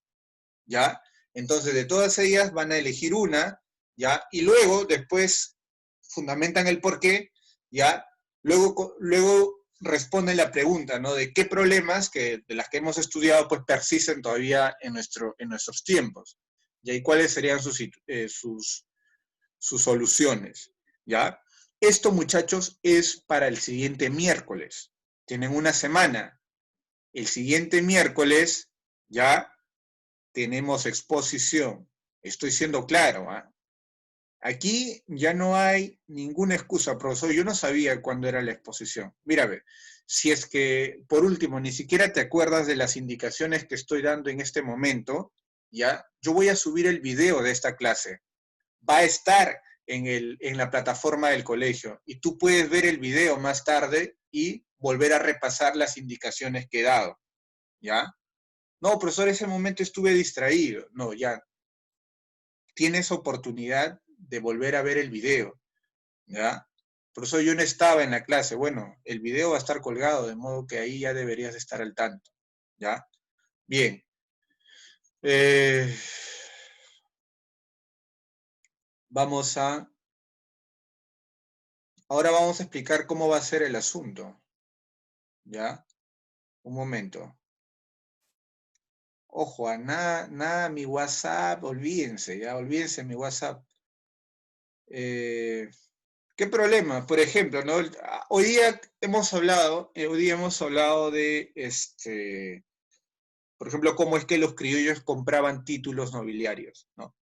¿ya? Entonces, de todas ellas van a elegir una, ¿ya? Y luego, después, fundamentan el porqué, ¿ya? Luego responden la pregunta, ¿no? De qué problemas de las que hemos estudiado, pues persisten todavía en nuestros tiempos, ¿ya? Y cuáles serían sus soluciones, ¿ya? Esto, muchachos, es para el siguiente miércoles. Tienen una semana. El siguiente miércoles, ya tenemos exposición. Estoy siendo claro, ¿ah? Aquí ya no hay ninguna excusa, profesor. Yo no sabía cuándo era la exposición. Mira, a ver, si es que, por último, ni siquiera te acuerdas de las indicaciones que estoy dando en este momento, ya, yo voy a subir el video de esta clase. Va a estar en la plataforma del colegio y tú puedes ver el video más tarde y volver a repasar las indicaciones que he dado, ¿ya? No, profesor, ese momento estuve distraído. No, ya. Tienes oportunidad de volver a ver el video, ¿ya? Por eso yo no estaba en la clase. Bueno, el video va a estar colgado, de modo que ahí ya deberías estar al tanto, ¿ya? Bien. Ahora vamos a explicar cómo va a ser el asunto, ¿ya? Un momento. Ojo, a nada, mi WhatsApp, olvídense, ya, olvídense mi WhatsApp. ¿Qué problema? Por ejemplo, ¿no? Hoy día hemos hablado de, por ejemplo, cómo es que los criollos compraban títulos nobiliarios, ¿no?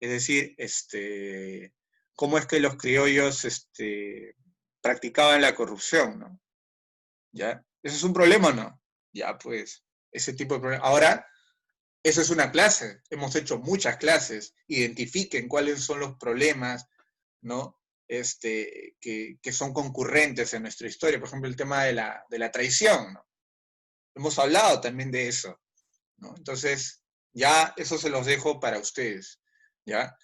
Es decir, cómo es que los criollos, practicaban la corrupción, ¿no? ¿Ya? ¿Eso es un problema o no? Ya, pues, ese tipo de problema. Ahora, eso es una clase. Hemos hecho muchas clases. Identifiquen cuáles son los problemas, ¿no? Que son concurrentes en nuestra historia. Por ejemplo, el tema de la traición, ¿no? Hemos hablado también de eso, ¿no? Entonces, ya eso se los dejo para ustedes, ¿ya?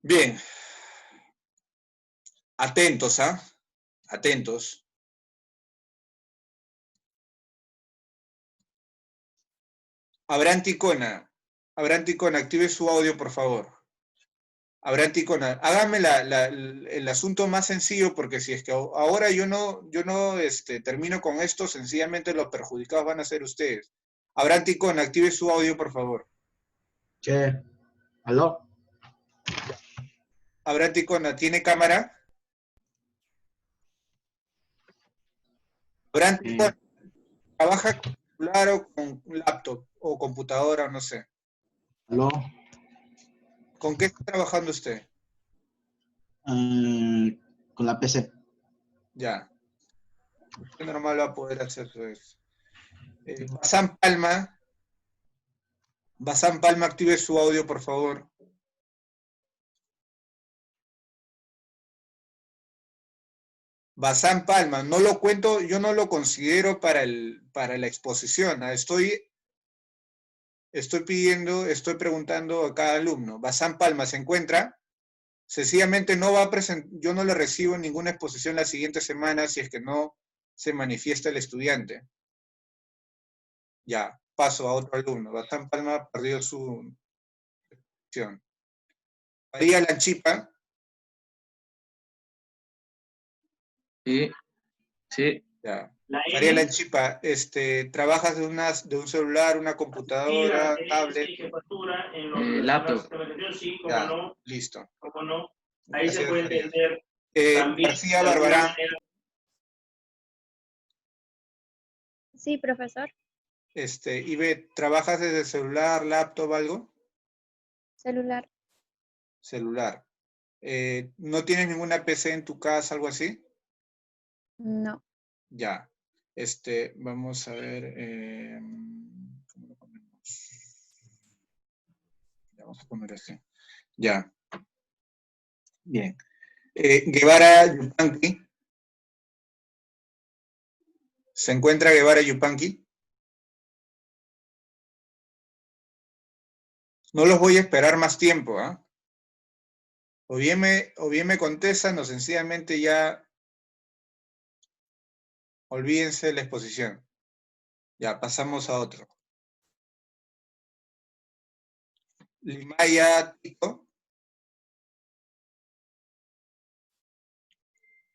Bien. Atentos, ¿ah? Atentos. Abraham Ticona, active su audio, por favor. Abraham Ticona, hágame el asunto más sencillo, porque si es que ahora yo no termino con esto, sencillamente los perjudicados van a ser ustedes. Abraham Ticona, active su audio, por favor. ¿Qué? ¿Aló? Abraham Ticona, ¿tiene cámara? Abraham Ticona, ¿trabaja con celular o con laptop o computadora, no sé? ¿Aló? ¿Con qué está trabajando usted? Con la PC. Ya. Usted normal va a poder hacer eso. Bazán Palma, active su audio, por favor. Bazán Palma, no lo cuento, yo no lo considero para la exposición. Estoy preguntando a cada alumno. Bazán Palma, ¿se encuentra? Sencillamente no va a yo no le recibo ninguna exposición la siguiente semana si es que no se manifiesta el estudiante. Ya, paso a otro alumno. Bazán Palma perdió su exposición. María Lanchipa. Sí, sí. Ya. La Mariela N, Chipa, ¿trabajas de un celular, una computadora, tablet? jefatura en Laptop. sí, Ya, listo. cómo no. Ahí se Gracias, puede María. entender también García de alguna Barbarán, manera. Sí, profesor. Ibe, ¿trabajas desde celular, laptop, algo? Celular. Celular. ¿No tienes ninguna PC en tu casa, algo así? No. Ya. Vamos a ver. ¿Cómo lo ponemos? Ya, vamos a poner así. Ya. Bien. Guevara Yupanqui. ¿Se encuentra Guevara Yupanqui? No los voy a esperar más tiempo, ¿ah? O bien me contestan o sencillamente ya olvídense de la exposición. Ya, pasamos a otro. Limaya Tito.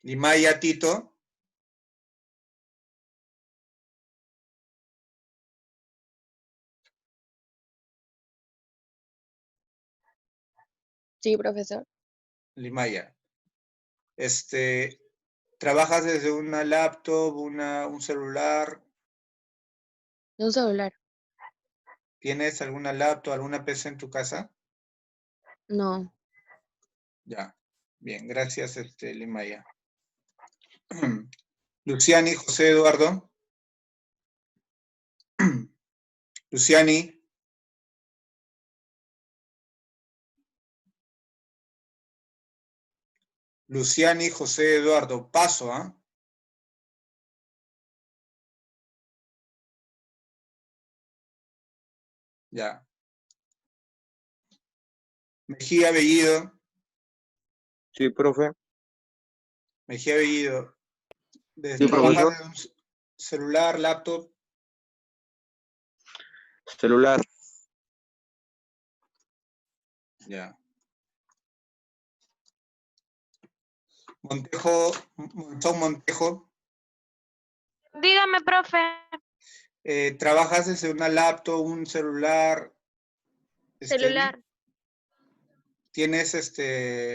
Limaya Tito. Sí, profesor. Limaya. ¿Trabajas desde una laptop, un celular? De un celular. ¿Tienes alguna laptop, alguna PC en tu casa? No. Ya. Bien, gracias, Limaya. Luciani José Eduardo. Luciani. Luciani José Eduardo. Paso, ¿ah? Ya. Mejía Bellido. Sí, profe. Mejía Bellido. Sí, ¿Trabajas profesor. desde un celular, laptop? Celular. Ya. Montejo, Monzón Montejo. Dígame, profe. ¿Trabajas desde una laptop, un celular? Celular. ¿Tienes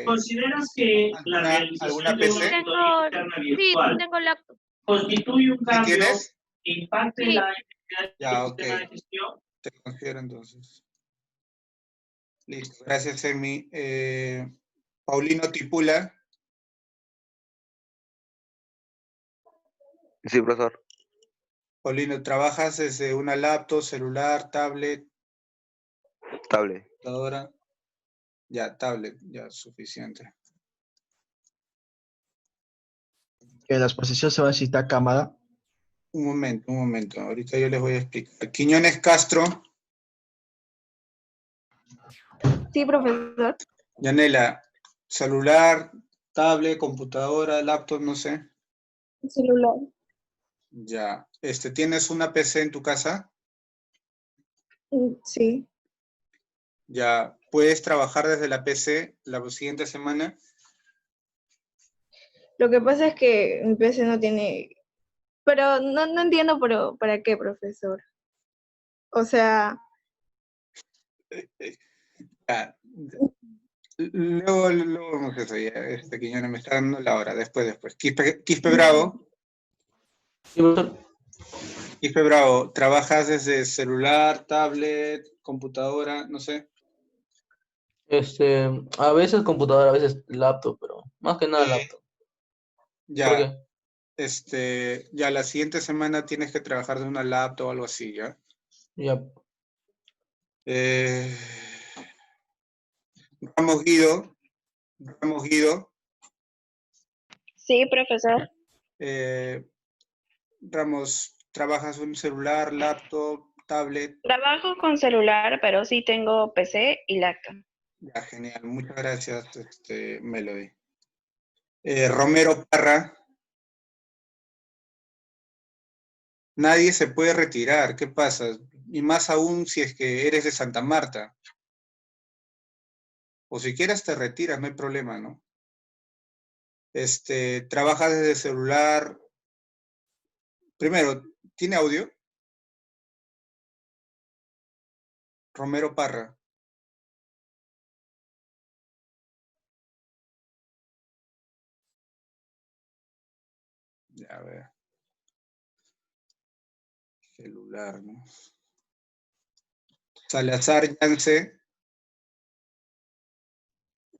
¿Consideras que la alguna realización de una PC? auditoría interna Sí, virtual tengo laptop. constituye un ¿Sí cambio tienes? que impacte Sí. la efectividad Ya, del ok. sistema de gestión? Te considero entonces. Listo. Gracias, Emi. Paulino Tipula. Sí, profesor. Paulino, ¿trabajas desde una laptop, celular, tablet, Tablet. computadora? Ya, tablet, ya, suficiente. Que la exposición se va a citar cámara. Un momento. Ahorita yo les voy a explicar. Quiñones Castro. Sí, profesor. Yanela, celular, tablet, computadora, laptop, no sé. Celular. Ya. ¿Tienes una PC en tu casa? Sí. Ya. ¿Puedes trabajar desde la PC la siguiente semana? Lo que pasa es que mi PC no tiene... Pero no entiendo para qué, profesor. O sea, Ya. Luego vamos a eso ya. Quiñones me está dando la hora. Después. Quispe Bravo. Sí, profesor. Quispe Bravo, ¿trabajas desde celular, tablet, computadora, no sé? A veces computadora, a veces laptop, pero más que nada laptop. ¿Por Ya. qué? Ya la siguiente semana tienes que trabajar de una laptop o algo así, ¿ya? Ya. Eh, Ramos Guido. sí, profesor. Ramos, ¿trabajas un celular, laptop, tablet? Trabajo con celular, pero sí tengo PC y laptop. Ya, genial. Muchas gracias, Melody. Romero Parra. Nadie se puede retirar, ¿qué pasa? Y más aún si es que eres de Santa Marta. O si quieres te retiras, no hay problema, ¿no? Trabaja desde celular. Primero, ¿tiene audio? Romero Parra. Ya, a ver. Celular, ¿no? Salazar Yance.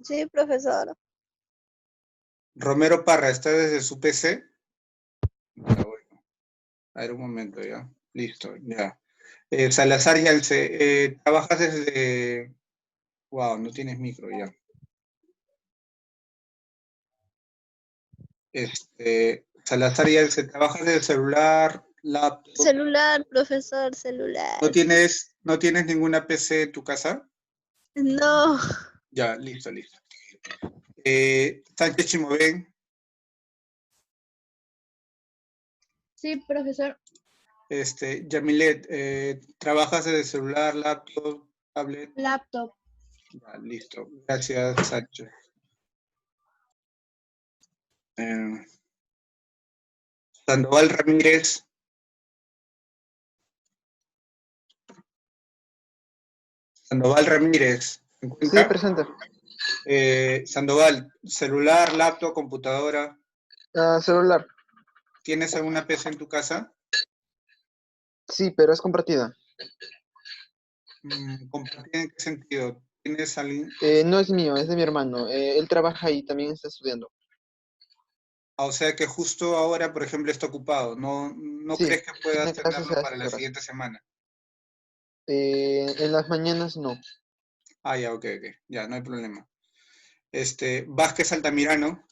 Sí, profesor. Romero Parra, ¿está desde su PC? Ya, bueno. A ver, un momento, ya. Listo, ya. Salazar Yance, trabajas desde... Wow, no tienes micro, ya. Salazar Yance, trabajas desde celular, laptop. Celular, profesor, celular. ¿No tienes ninguna PC en tu casa? No. Ya, listo, listo. Sánchez Chimoven, Sí, profesor. Yamilet, ¿trabajas desde celular, laptop, tablet? Laptop. Ya, listo. Gracias, Sánchez. Sandoval Ramírez. Sandoval Ramírez, ¿se Sí, encuentra? presente. Sandoval, celular, laptop, computadora. Celular. ¿Tienes alguna PC en tu casa? Sí, pero es compartida. ¿Compartida en qué sentido? ¿Tienes alguien? No es mío, es de mi hermano. Él trabaja y también está estudiando. O sea que justo ahora, por ejemplo, está ocupado. ¿No Sí, crees que puedas tiene clases tenerlo a para estas la horas. siguiente semana? En las mañanas no. Ah, ya, ok. Ya, no hay problema. Vázquez Altamirano.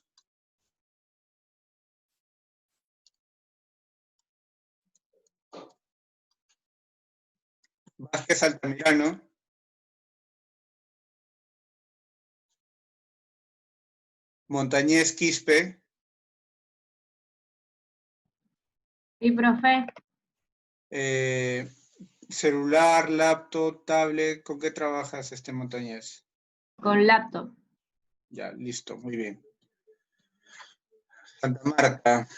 Vázquez Altamirano. Montañez Quispe. Y profe, Celular, laptop, tablet. ¿Con qué trabajas, Montañez? con laptop. Ya, listo, muy bien. Santa Marta.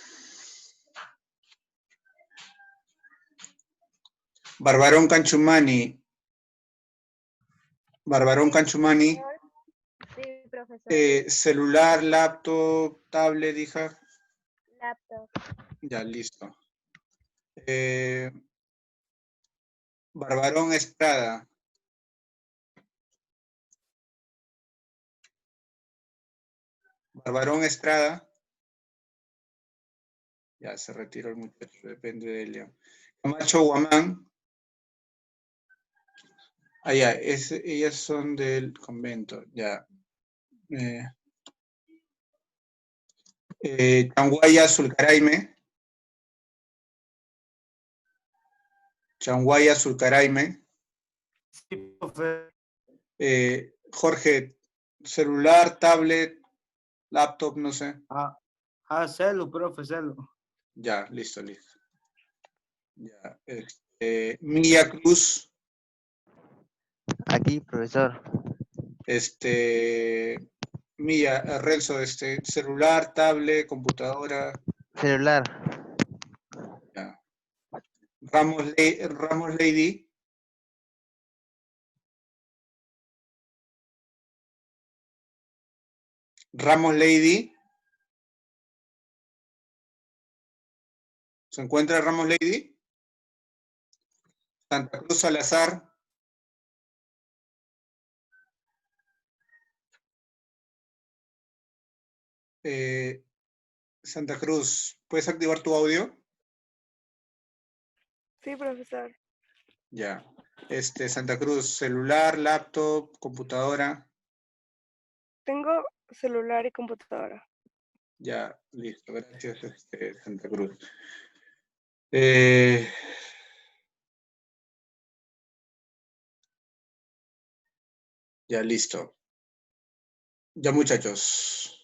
Barbarón Canchumani. Barbarón Canchumani. Sí, profesor. Celular, laptop, tablet, hija. Laptop. Ya, listo. Barbarón Estrada. Barbarón Estrada. Ya se retiró el muchacho, depende de él. Camacho Guamán. Ah, ya, ellas son del convento, ya. Changuaya Zulcaraime. Changuaya Zulcaraime. Sí, profe. Jorge, celular, tablet, laptop, no sé. Celu, profe, celu. Ya, listo, listo. Ya, Milla Cruz. Aquí, profesor. Milla, Renzo, celular, tablet, computadora. Celular. Ya. Ramos Lady. Ramos Lady. ¿Se encuentra Ramos Lady? Santa Cruz Salazar. Santa Cruz, ¿puedes activar tu audio? Sí, profesor. Ya. Santa Cruz, celular, laptop, computadora. Tengo celular y computadora. Ya, listo, gracias, Santa Cruz. Ya, listo. Ya, muchachos.